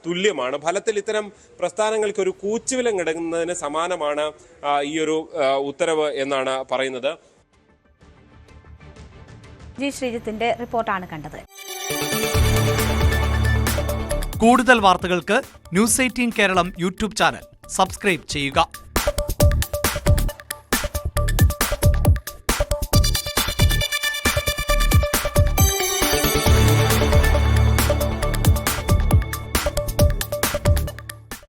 തുല്യമാണ്. ഫലത്തിൽ ഇത്തരം പ്രസ്ഥാനങ്ങൾക്ക് ഒരു കൂച്ചുവിലം കിടക്കുന്നതിന് സമാനമാണ് ഈ ഒരു ഉത്തരവ് എന്നാണ് പറയുന്നത്. ശ്രീജിത്തിന്റെ റിപ്പോർട്ടാണ് കണ്ടത്. കൂടുതൽ വാർത്തകൾക്ക് News 18 Keralam YouTube channel subscribe ചെയ്യുക.